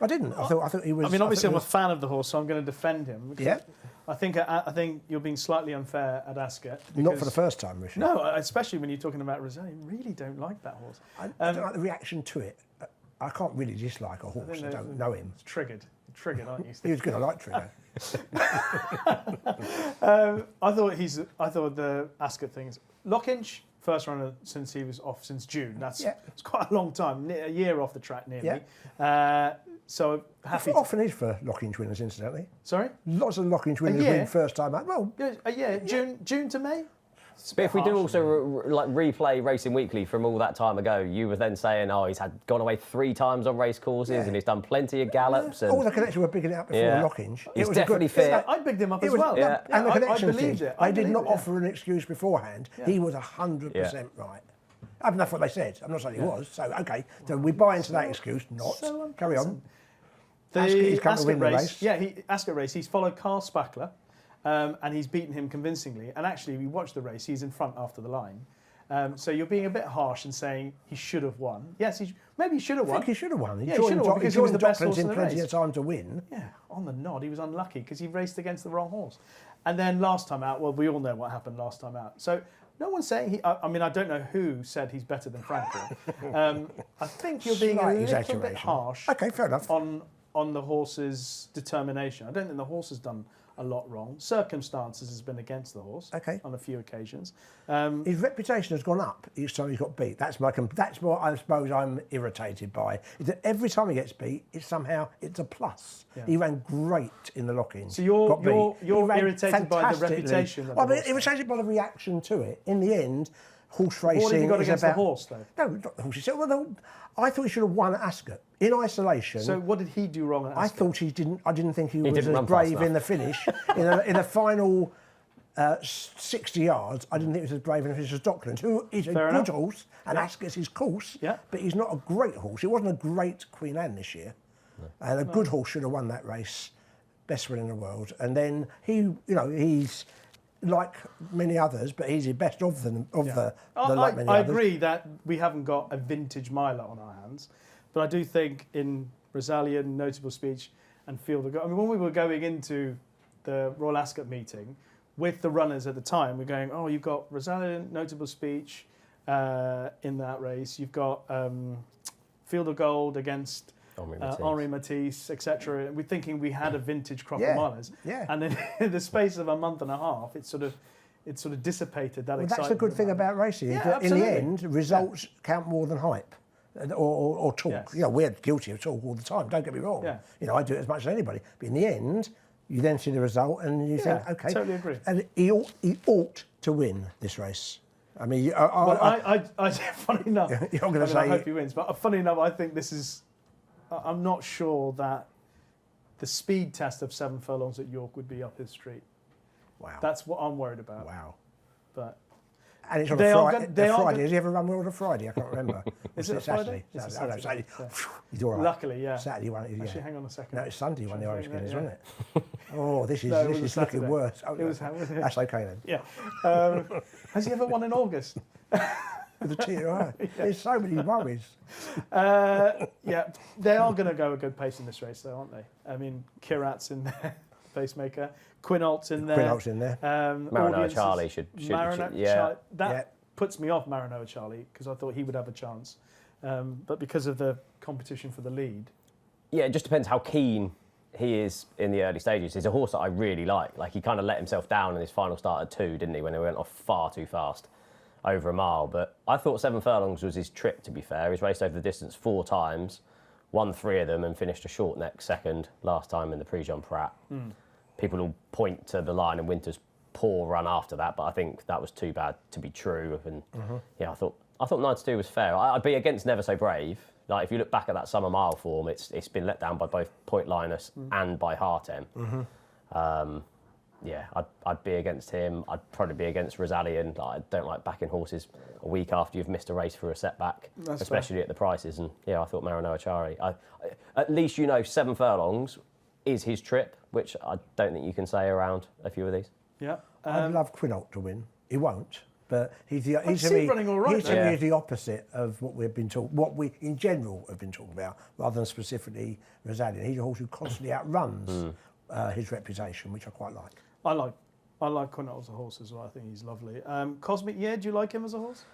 I didn't. I thought he was. I mean, obviously, I'm a fan of the horse, so I'm going to defend him. Yeah. I think you're being slightly unfair at Ascot. Not for the first time, Rishi. No, especially when you're talking about Rosalian. I really don't like that horse. I don't like the reaction to it. I can't really dislike a horse. I don't know him. It's triggered, aren't you? He was good. I like Trigger. I thought the Ascot things. Lockinge, first runner since he was off since June. It's quite a long time, a year off the track nearly. So happy. Often is for Lockinge winners, incidentally. Sorry? Lots of Lockinge winners win first time out. Well, June to May. But if we do also replay Racing Weekly from all that time ago, you were then saying, he's gone away 3 times on race courses and he's done plenty of gallops. And all the connections were bigging it up before Lockinge. It's definitely fit. I bigged him up as well. And the connections I believed it. I did not offer an excuse beforehand. He was 100% right. I mean, that's what they said. I'm not saying he was. So, okay. So we buy into that excuse. Not. Carry on. The Ascot race. Ascot race. He's followed Carl Spackler. And he's beaten him convincingly. And actually, we watched the race. He's in front after the line. So you're being a bit harsh and saying he should have won. Yes, maybe he should have won. I think he should have won. He should have won because he was the best horse in the race. Plenty of time to win. Yeah, on the nod. He was unlucky because he raced against the wrong horse. And then last time out, well, we all know what happened last time out. So no one's saying I mean, I don't know who said he's better than Franklin. I think you're being a little bit harsh. Okay, fair enough. On the horse's determination. I don't think the horse has done a lot wrong. Circumstances has been against the horse on a few occasions. His reputation has gone up each time he got beat. That's what I suppose I'm irritated by. Is that every time he gets beat, it's a plus. Yeah. He ran great in the Lockinge. So you're irritated by the reputation. Well, I'm irritated by the reaction to it. In the end, horse racing. What have you got against the horse, though? No, not the horse. Well, I thought he should have won at Ascot in isolation. So what did he do wrong at Ascot? I thought he didn't. I didn't think he was as brave in the finish. in the final 60 yards, I didn't think he was as brave in the finish as Dockland, who is a good horse, and Ascot's his course. Yeah. But he's not a great horse. He wasn't a great Queen Anne this year, and a good horse should have won that race. Best one in the world, and then he's. Like many others, but he's the best of them. I agree that we haven't got a vintage miler on our hands, but I do think in Rosalian, Notable Speech, and Field of Gold. I mean, when we were going into the Royal Ascot meeting with the runners at the time, we're going, you've got Rosalian, Notable Speech in that race. You've got Field of Gold against Henri Matisse, etc. We're thinking we had a vintage crop of milers, and then in the space of a month and a half, it sort of dissipated that excitement. That's the good thing about racing. In the end, results count more than hype or talk. Yeah. We're guilty of talk all the time. Don't get me wrong. Yeah. I do it as much as anybody. But in the end, you then see the result and you think, okay, totally agree. And he ought to win this race. I mean, funny enough, you're going to say. I hope he wins, but funny enough, I think this is. I'm not sure that the speed test of 7 furlongs at York would be up his street. Wow. That's what I'm worried about. Wow. But and it's on a Friday. Has he ever run well on a Friday? I can't remember. Is it Saturday? Saturday. He's all right. Luckily, yeah. Saturday one. Yeah. Actually, hang on a second. No, it's Sunday you won the Irish Guinness, wasn't it? Oh, this is looking worse. Oh, that's okay then. Yeah. Has he ever won in August? With the TRI. There's so many worries. They are going to go a good pace in this race, though, aren't they? I mean, Kirat's in there, pacemaker. Quinault's in there. Maranoa Charlie should Charlie. That puts me off Maranoa Charlie because I thought he would have a chance. But because of the competition for the lead. Yeah, it just depends how keen he is in the early stages. He's a horse that I really like. Like, he kind of let himself down in his final start at 2, didn't he, when he went off far too fast. Over a mile, but I thought 7 furlongs was his trip, to be fair. He's raced over the distance 4 times, won 3 of them and finished a short neck second last time in the Prix-Jean Prat. People will point to the Lion and Winter's poor run after that, but I think that was too bad to be true. And I thought 9-2 was fair. I'd be against Never So Brave. Like, if you look back at that summer mile form, it's been let down by both Point Linus and by Hartem. I'd be against him. I'd probably be against Rosalian. I don't like backing horses a week after you've missed a race for a setback, especially at the prices. And I thought Maranoa Charlie. At least 7 furlongs is his trip, which I don't think you can say around a few of these. Yeah, I'd love Quinault to win. He won't, but he's running all right. He's the opposite of what we in general have been talking about, rather than specifically Rosalian. He's a horse who constantly outruns his reputation, which I quite like. I like Quinault as a horse as well. I think he's lovely. Cosmic Year, do you like him as a horse?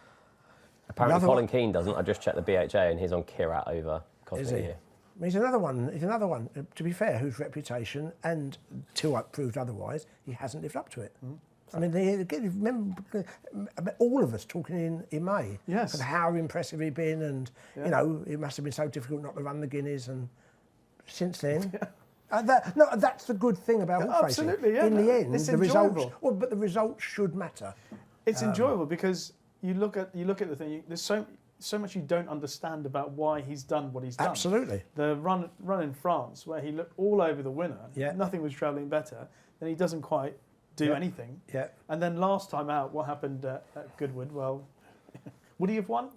Apparently Colin Keane doesn't. I just checked the BHA and he's on Kirat over Cosmic Year. He's another one, to be fair, whose reputation, and till proved otherwise, he hasn't lived up to it. I mean, remember all of us talking in May. Yes. And how impressive he'd been, and you know, it must have been so difficult not to run the Guineas, and since then. That's the good thing about horse racing. Absolutely, yeah. In the end, it's the enjoyable. results. Well, but the results should matter. It's enjoyable because you look at the thing. There's so much you don't understand about why he's done what he's done. Absolutely. The run in France where he looked all over the winner. Yeah. Nothing was travelling better. Then he doesn't quite do anything. Yeah. And then last time out, what happened at Goodwood? Well, would he have won?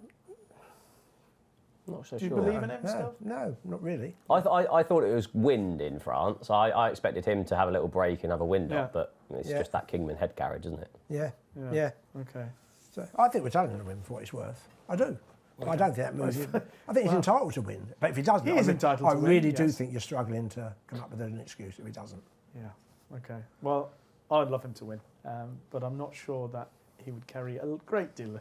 Not so Do you sure. believe in him still? No, not really. I thought it was wind in France. I expected him to have a little break and have a wind up, but it's just that Kingman head carriage, isn't it? Yeah. Okay. So I think we're telling him to win for what he's worth. I do. Okay. I don't think that moves him. I think he's entitled to win. But if he doesn't, I really do think you're struggling to come up with an excuse if he doesn't. Yeah. Okay. Well, I'd love him to win, but I'm not sure that he would carry a great deal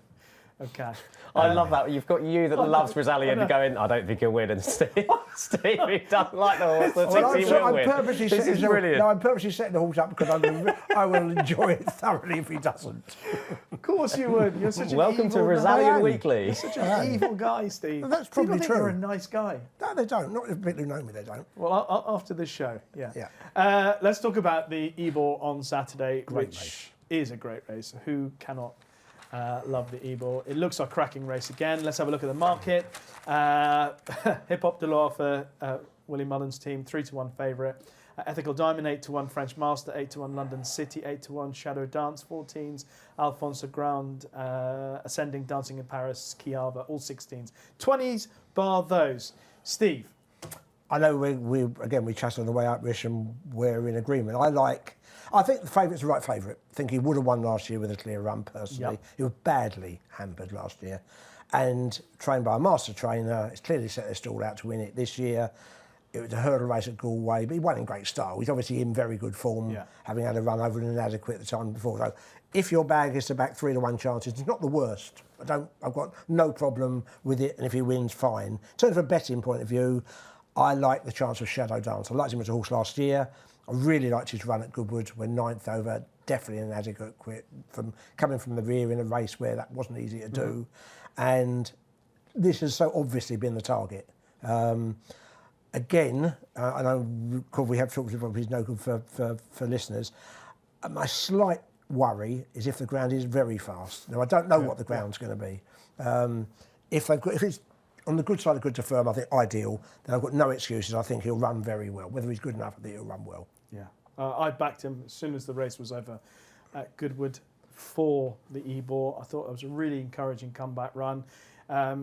of cash. I love that. You've got you that loves Brazilian going, I don't think he'll win, and Steve who doesn't like the horse that thinks he will win. I'm purposely setting the horse up because I will enjoy it thoroughly if he doesn't. Of course you would. You're such an Welcome to evil Brazilian guy. Weekly. You're such an evil guy, Steve. Well, that's People probably think true. You're a nice guy. No, they don't. Not the people who know me, they don't. Well, after this show, let's talk about the Ebor on Saturday, which is a great race. Who cannot love the Ebor? It looks like a cracking race again. Let's have a look at the market. Hip Hop de Loire for Willie Mullen's team, 3-1 favourite. Ethical Diamond, 8-1. French Master, 8-1. London City, 8-1. Shadow Dance, 14s. Alphonse Grand, Ascending, Dancing in Paris, Chiava, all 16s. 20s, bar those. Steve. I know we chatted on the way up, Rish, and we're in agreement. I think the favourite's the right favourite. I think he would have won last year with a clear run, personally. Yep. He was badly hampered last year. And trained by a master trainer, it's clearly set their stall out to win it this year. It was a hurdle race at Galway, but he won in great style. He's obviously in very good form, having had a run over an inadequate the time before. So if your bag is to back 3-1 chances, it's not the worst. I've got no problem with it, and if he wins, fine. In terms of a betting point of view, I like the chance of Shadow Dance. I liked him as a horse last year. I really liked his run at Goodwood when 9th over, definitely an inadequate coming from the rear in a race where that wasn't easy to do. And this has so obviously been the target. Again, I know we have talked about he's no good for listeners. My slight worry is if the ground is very fast. Now, I don't know what the ground's going to be. If it's on the good side of good to firm, I think ideal. Then I've got no excuses. I think he'll run very well. Whether he's good enough, I think he'll run well. Yeah, I backed him as soon as the race was over at Goodwood for the Ebor. I thought it was a really encouraging comeback run.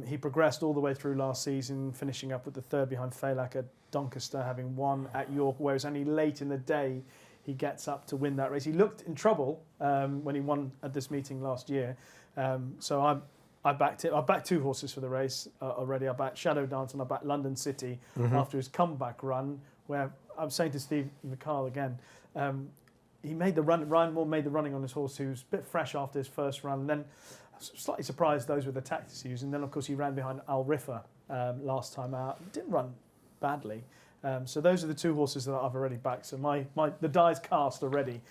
He progressed all the way through last season, finishing up with the third behind Phelan at Doncaster, having won at York, whereas only late in the day he gets up to win that race. He looked in trouble when he won at this meeting last year. So I backed it. I backed two horses for the race already. I backed Shadow Dance and I backed London City after his comeback run, where I'm saying to Steve McCall again, he made the run. Ryan Moore made the running on his horse, who was a bit fresh after his first run. And then slightly surprised those were the tactics he used. And then, of course, he ran behind Al Riffa last time out. Didn't run badly. So those are the two horses that I've already backed. So the die's cast already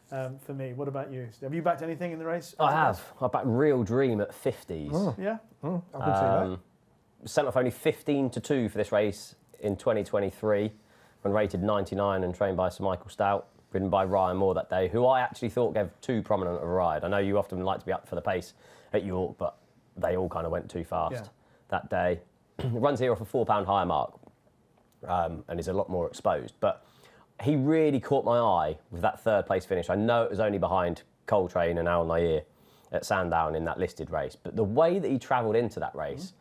for me. What about you? Have you backed anything in the race? I have. I backed Real Dream at 50s. Oh. Yeah? I can see that. Sent off only 15-2 for this race in 2023, when rated 99 and trained by Sir Michael Stout, ridden by Ryan Moore that day, who I actually thought gave too prominent of a ride. I know you often like to be up for the pace at York, but they all kind of went too fast that day. Runs here off a £4 higher mark and is a lot more exposed. But he really caught my eye with that third place finish. I know it was only behind Coltrane and Al Nair at Sandown in that listed race, but the way that he travelled into that race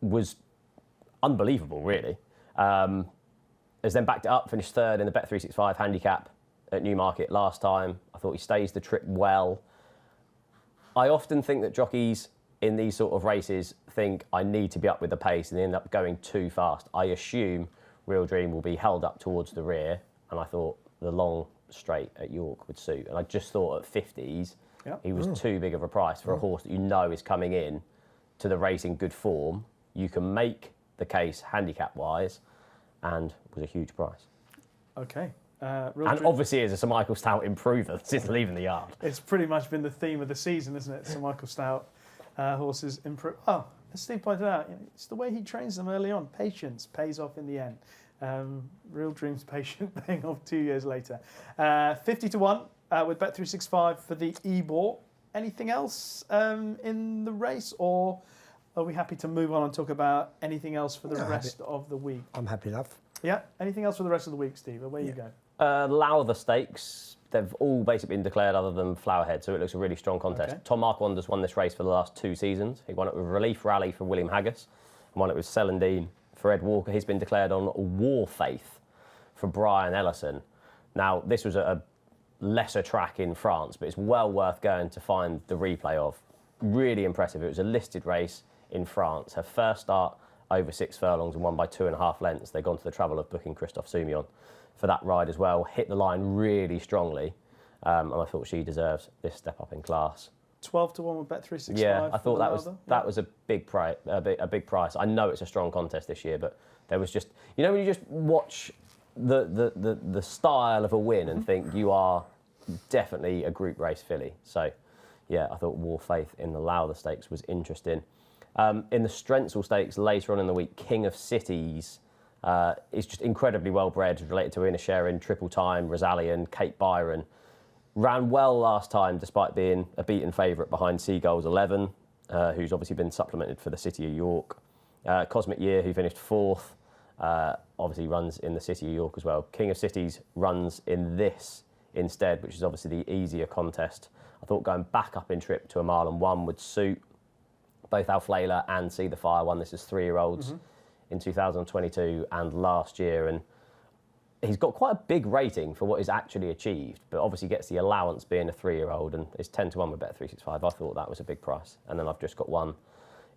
was unbelievable, really. Has then backed it up, finished third in the Bet365 handicap at Newmarket last time. I thought he stays the trip well. I often think that jockeys in these sort of races think I need to be up with the pace and they end up going too fast. I assume Real Dream will be held up towards the rear, and I thought the long straight at York would suit. And I just thought at 50s, he was too big of a price for a horse that you know is coming in to the race in good form. You can make the case handicap-wise, and was a huge price. Okay. And obviously is a Sir Michael Stout improver since leaving the yard. It's pretty much been the theme of the season, isn't it? Sir Michael Stout horses improve. Oh, as Steve pointed out, it's the way he trains them early on. Patience pays off in the end. Real Dreams patient paying off 2 years later. 50 to 1 with Bet365 for the Ebor. Anything else in the race, or are we happy to move on and talk about anything else for the rest of the week? I'm happy enough. Yeah. Anything else for the rest of the week, Steve? Where you go? Lowther Stakes, they've all basically been declared other than Flowerhead, so it looks a really strong contest. Okay. Tom Marquand's won this race for the last 2 seasons. He won it with Relief Rally for William Haggis, and won it with Celandine for Ed Walker. He's been declared on War Faith for Brian Ellison. Now, this was a lesser track in France, but it's well worth going to find the replay of. Really impressive. It was a listed race in France. Her first start over 6 furlongs and won by 2.5 lengths. They've gone to the trouble of booking Christophe Soumillon for that ride as well. Hit the line really strongly, and I thought she deserves this step up in class. 12 to 1 with Bet365. Yeah, I thought that was Yeah. a big price. A big price. I know it's a strong contest this year, but there was just, when you just watch the style of a win and think you are definitely a group race filly. So yeah, I thought War Faith in the Lowther Stakes was interesting. In the Strensel Stakes later on in the week, King of Cities is just incredibly well bred, related to Inisherin, Triple Time, Rosalian, Kate Byron. Ran well last time despite being a beaten favourite behind Seagulls 11, who's obviously been supplemented for the City of York. Cosmic Year, who finished 4th, obviously runs in the City of York as well. King of Cities runs in this instead, which is obviously the easier contest. I thought going back up in trip to a mile and 1 would suit. Both Alflayla and See the Fire won this as 3-year-olds in 2022 and last year, and he's got quite a big rating for what he's actually achieved, but obviously gets the allowance being a 3-year-old and is 10 to 1 with Bet365. I thought that was a big price. And then I've just got one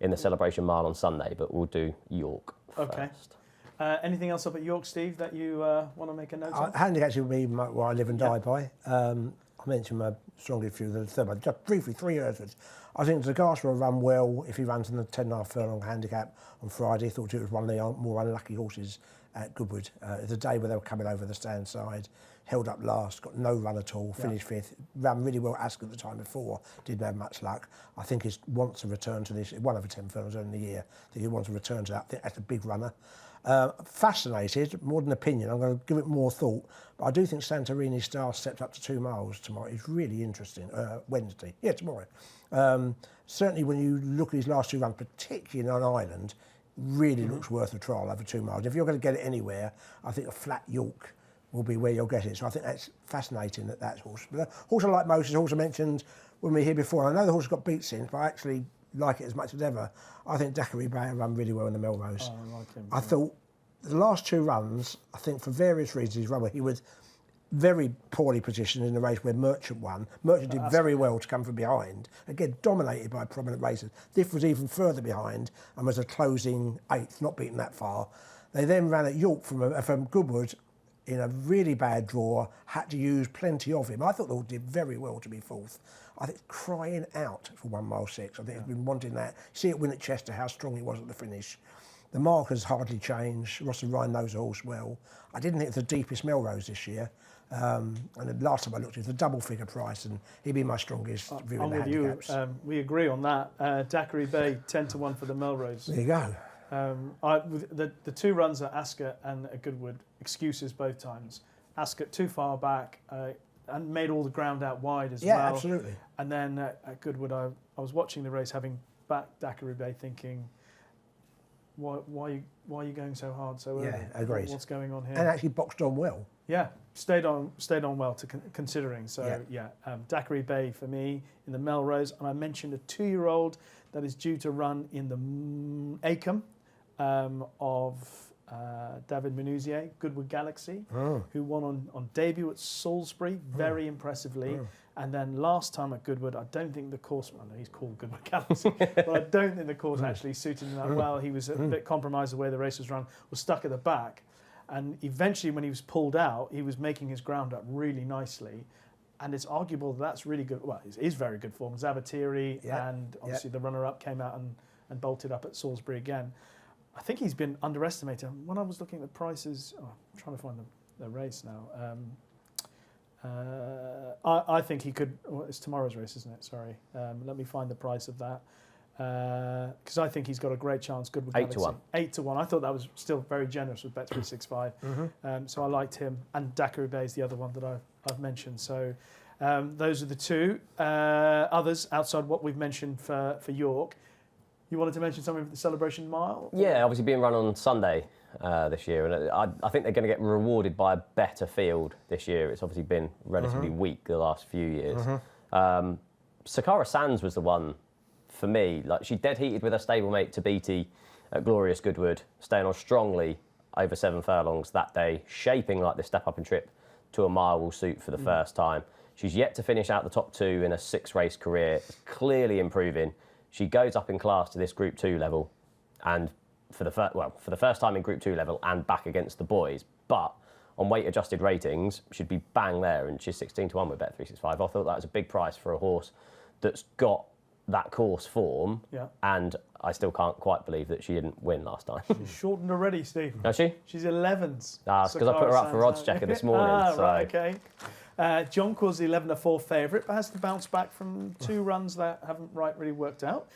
in the Celebration Mile on Sunday, but we'll do York first. Anything else up at York, Steve, that you want to make a note of? Handicap actually would be where I live and die by. I mentioned my strongly few the third one. Just briefly, 3 years. I think Zagash will run well if he runs in the 10.5 furlong handicap on Friday. Thought it was one of the more unlucky horses at Goodwood. It's a day where they were coming over the stand side, held up last, got no run at all, finished 5th, ran really well Ascot the time before, didn't have much luck. I think he wants to return to this, 1 over 10 furlongs in the year. I think he wants to return to that. I think that's a big runner. Fascinated, more than opinion, I'm going to give it more thought, but I do think Santorini Star stepped up to 2 miles tomorrow. It's really interesting. Wednesday. Yeah, tomorrow. Certainly when you look at his last 2 runs, particularly on Ireland, really looks worth a trial over 2 miles. If you're going to get it anywhere, I think a flat York will be where you'll get it. So I think that's fascinating that horse. But a horse I like most is a horse I mentioned when we were here before. I know the horse has got beat since, but I actually like it as much as ever. I think Daiquiri Bay run really well in the Melrose. Oh, I like him. I thought the last 2 runs, I think for various reasons, he's run well. He was very poorly positioned in the race where Merchant won. Merchant did very well to come from behind. Again, dominated by prominent racers. Diff was even further behind and was a closing 8th, not beaten that far. They then ran at York from Goodwood in a really bad draw, had to use plenty of him. I thought they all did very well to be 4th. I think crying out for 1 mile 6. I think he's been wanting that. See it win at Chester, how strong he was at the finish. The markers hardly changed. Ross and Ryan knows the horse well. I didn't think it was the deepest Melrose this year. And the last time I looked, it was a double figure price, and he'd be my strongest view in the handicaps. We agree on that. Daiquiri Bay, 10 to 1 for the Melrose. There you go. The 2 runs at Ascot and at Goodwood, excuses both times. Ascot too far back and made all the ground out wide as well. Yeah, absolutely. And then at Goodwood, I was watching the race, having backed Daiquiri Bay, thinking, why are you going so hard so early? Yeah, agreed. What's going on here? And actually boxed on well. Yeah, stayed on well considering. So Daiquiri Bay for me in the Melrose, and I mentioned a 2-year-old that is due to run in the Acomb of David Menuisier, Goodwood Galaxy, who won on debut at Salisbury very impressively. And then last time at Goodwood, I don't think the course, I know he's called Goodwood Galaxy, but I don't think the course actually suited him that well. He was a bit compromised the way the race was run, was stuck at the back. And eventually when he was pulled out, he was making his ground up really nicely. And it's arguable that's really good. Well, it is very good form. Zavatiri and obviously the runner-up came out and bolted up at Salisbury again. I think he's been underestimated. When I was looking at the prices, I'm trying to find the race now. I think he could. Well, it's tomorrow's race, isn't it? Sorry. Let me find the price of that. Because I think he's got a great chance. Goodwood 8 to Galaxy. 1. 8 to 1. I thought that was still very generous with Bet365. So I liked him. And Daiquiri Bay is the other one that I've mentioned. So those are the two. Others outside what we've mentioned for York. You wanted to mention something for the Celebration Mile? Yeah, obviously being run on Sunday this year, and I think they're going to get rewarded by a better field this year. It's obviously been relatively weak the last few years. Sakara Sands was the one for me. Like, she dead heated with her stablemate Tabiti at Glorious Goodwood, staying on strongly over 7 furlongs that day, shaping like this step up and trip to a mile will suit for the first time. She's yet to finish out the top 2 in a 6-race career, clearly improving. She goes up in class to this Group 2 level, and for the first time in Group 2 level and back against the boys. But on weight-adjusted ratings, she'd be bang there, and she's 16 to 1 with Bet365. I thought that was a big price for a horse that's got that course form, and I still can't quite believe that she didn't win last time. She's shortened already, Steve. Has she? She's 11s. Because I put her up for oddschecker this morning. So. Right, okay. John was the 11-4 favourite, but has to bounce back from 2 runs that haven't really worked out.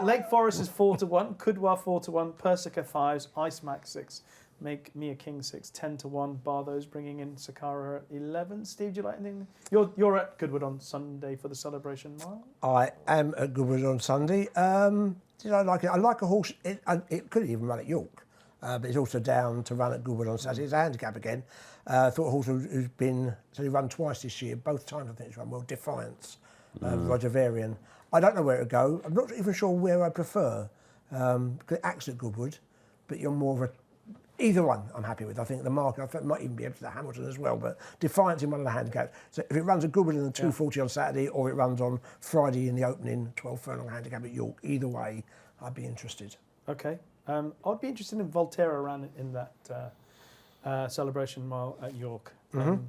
Lake Forest is 4 to 1, Kudwa 4 to 1, Persica 5s, Ice Max 6, Make Me a King 6, 10 to 1. Bar those bringing in Sakara at 11. Steve, do you like anything? You're at Goodwood on Sunday for the Celebration Mile. I am at Goodwood on Sunday. Did I like it? I like a horse. It could even run at York, but it's also down to run at Goodwood on Saturday. It's a handicap again. I thought a horse who's been run twice this year. Both times I think it's run well. Defiance, Roger Varian. I don't know where to go. I'm not even sure where I prefer. It acts at Goodwood, but you're more of a. Either one I'm happy with. I think the market, I think it might even be able to the Hamilton as well, but Defiance in one of the handicaps. So if it runs at Goodwood in the 240 on Saturday, or it runs on Friday in the opening 12 furlong handicap at York, either way, I'd be interested. Okay. I'd be interested in Volterra around in that Celebration Mile at York.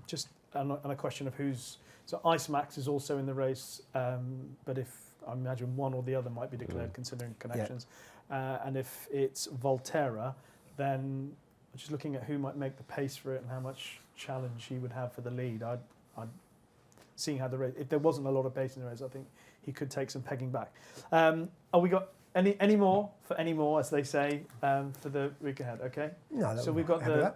Just on a question of who's... So Ice Max is also in the race, but if I imagine one or the other might be declared considering connections. And if it's Volterra, then just looking at who might make the pace for it and how much challenge he would have for the lead, I'd seeing how the race. If there wasn't a lot of pace in the race, I think he could take some pegging back. We got any more, as they say, for the week ahead? Okay. No. So we've got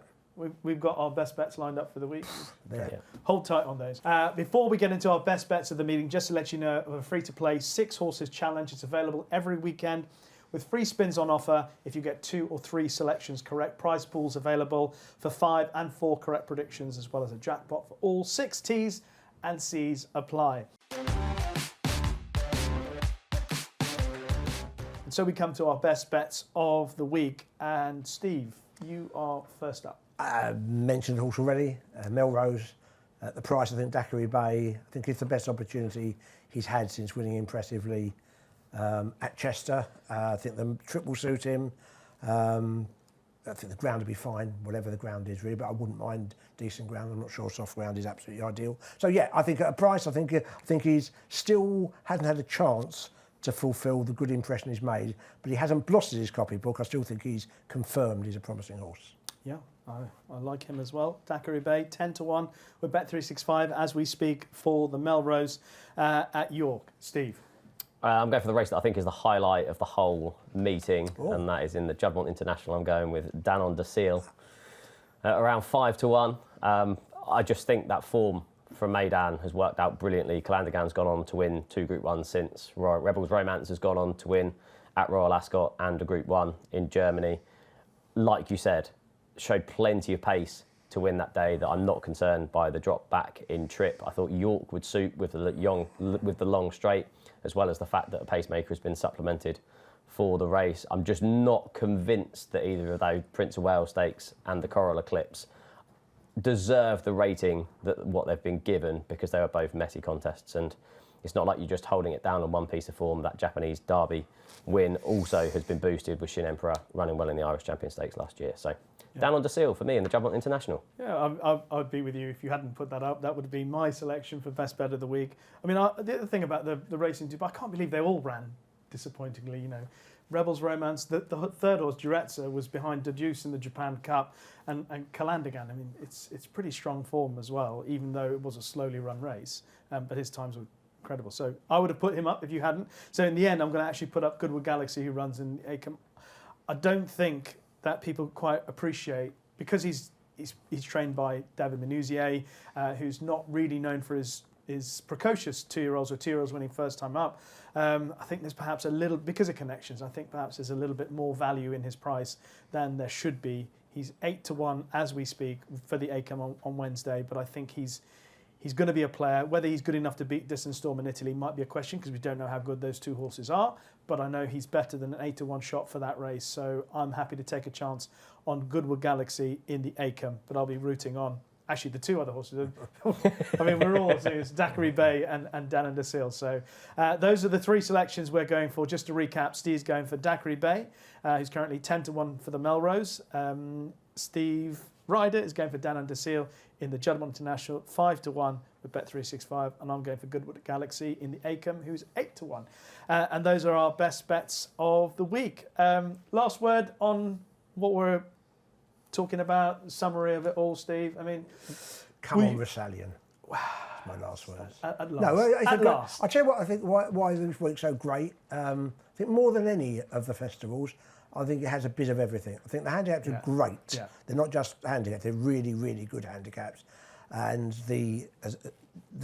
we've got our best bets lined up for the week. Yeah. Hold tight on those. Before we get into our best bets of the meeting, just to let you know of a free-to-play 6 horses challenge. It's available every weekend, with free spins on offer if you get 2 or 3 selections correct. Prize pools available for 5 and 4 correct predictions, as well as a jackpot for all. 6 T's and C's apply. And so we come to our best bets of the week. And Steve, you are first up. I mentioned the horse already, Melrose. The price, I think Daiquiri Bay, I think it's the best opportunity he's had since winning impressively at Chester. I think the trip will suit him. I think the ground will be fine, whatever the ground is really, but I wouldn't mind decent ground. I'm not sure soft ground is absolutely ideal. So yeah, I think at a price, I think he's still hasn't had a chance to fulfil the good impression he's made, but he hasn't blasted his copybook. I still think he's confirmed he's a promising horse. Yeah, I like him as well. Daiquiri Bay, 10 to 1 with Bet365 as we speak for the Melrose at York. Steve? I'm going for the race that I think is the highlight of the whole meeting, and that is in the Juddmonte International. I'm going with Danon de Seal at around 5 to 1. I just think that form from Meydan has worked out brilliantly. Calandagan's gone on to win 2 Group 1s since. Rebels Romance has gone on to win at Royal Ascot and a Group 1 in Germany. Like you said, showed plenty of pace to win that day, that I'm not concerned by the drop back in trip. I thought York would suit with the long straight, as well as the fact that a pacemaker has been supplemented for the race. I'm just not convinced that either of those Prince of Wales Stakes and the Coral Eclipse deserve the rating that what they've been given, because they were both messy contests, and it's not like you're just holding it down on one piece of form. That Japanese Derby win also has been boosted with Shin Emperor running well in the Irish Champion Stakes last year. So Danon de Seal for me in the Juddmonte International. Yeah, I'd be with you if you hadn't put that up. That would have been my selection for best bet of the week. I mean, the other thing about the racing, I can't believe they all ran disappointingly. You know, Rebels Romance. The third horse, Duretza, was behind Deduce in the Japan Cup, and Calandigan. I mean, it's pretty strong form as well, even though it was a slowly run race. But his times were incredible. So I would have put him up if you hadn't. So in the end, I'm going to actually put up Goodwood Galaxy, who runs in Acomb. I don't think that people quite appreciate, because he's trained by David Menuzier, who's not really known for his precocious 2-year-olds or 2-year-olds winning first time up. I think there's perhaps a little, because of connections, I think perhaps there's a little bit more value in his price than there should be. He's 8-1 as we speak for the Acomb on Wednesday, but I think he's going to be a player. Whether he's good enough to beat Distance Storm in Italy might be a question, because we don't know how good those two horses are, but I know he's better than an 8-1 shot for that race, so I'm happy to take a chance on Goodwood Galaxy in the Acomb, but I'll be rooting on actually the two other horses. I mean, we're all saying it's Daiquiri Bay and Dan de Seal. So those are the three selections we're going for. Just to recap, Steve's going for Daiquiri Bay, who's currently 10-1 for the Melrose. Steve Ryder is going for Dan de Seal in the Juddmonte International, 5-1 with Bet365, and I'm going for Goodwood Galaxy in the Acomb, who's 8-1. And those are our best bets of the week. Last word on what we're talking about, summary of it all, Steve. I mean, come on, Rosalian. That's my last words. At last. No, At last. I'll tell you what I think. Why this week's so great. I think more than any of the festivals, I think it has a bit of everything. I think the handicaps are great. Yeah. They're not just handicaps; they're really, really good handicaps. And the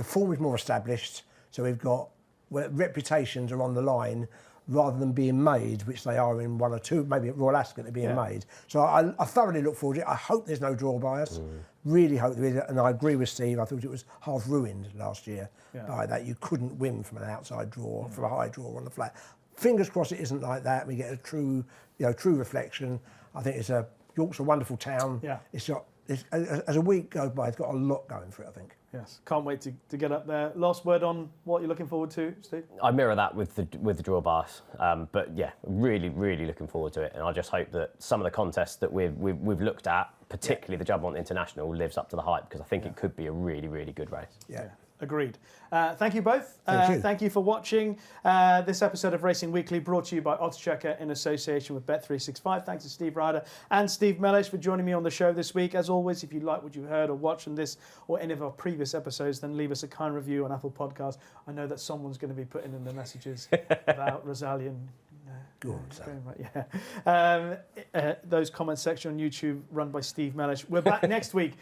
form is more established. So we've got where reputations are on the line, rather than being made, which they are in one or two, maybe at Royal Ascot they're being made. So I thoroughly look forward to it. I hope there's no draw bias. Really hope there is. And I agree with Steve. I thought it was half ruined last year by that. You couldn't win from an outside draw, from a high draw on the flat. Fingers crossed it isn't like that. We get a true reflection. I think York's a wonderful town. Yeah. As a week goes by, it's got a lot going for it, I think. Yes, can't wait to get up there. Last word on what you're looking forward to, Steve? I mirror that with the draw bias, but yeah, really, really looking forward to it. And I just hope that some of the contests that we've looked at, particularly the Juddmonte International, lives up to the hype, because I think it could be a really, really good race. Yeah. Agreed. Thank you both. Thank you for watching this episode of Racing Weekly, brought to you by oddschecker in association with Bet365. Thanks to Steve Ryder and Steve Mellish for joining me on the show this week. As always, if you like what you heard or watched on this or any of our previous episodes, then leave us a kind review on Apple Podcasts. I know that someone's going to be putting in the messages about Rosalian. Go on, yeah. Those comment section on YouTube run by Steve Mellish. We're back next week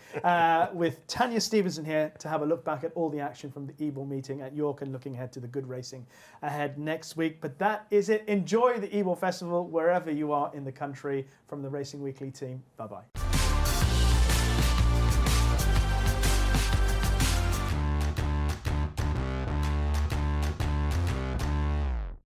with Tanya Stevenson here to have a look back at all the action from the Ebor meeting at York and looking ahead to the good racing ahead next week. But that is it. Enjoy the Ebor Festival wherever you are in the country. From the Racing Weekly team, bye-bye.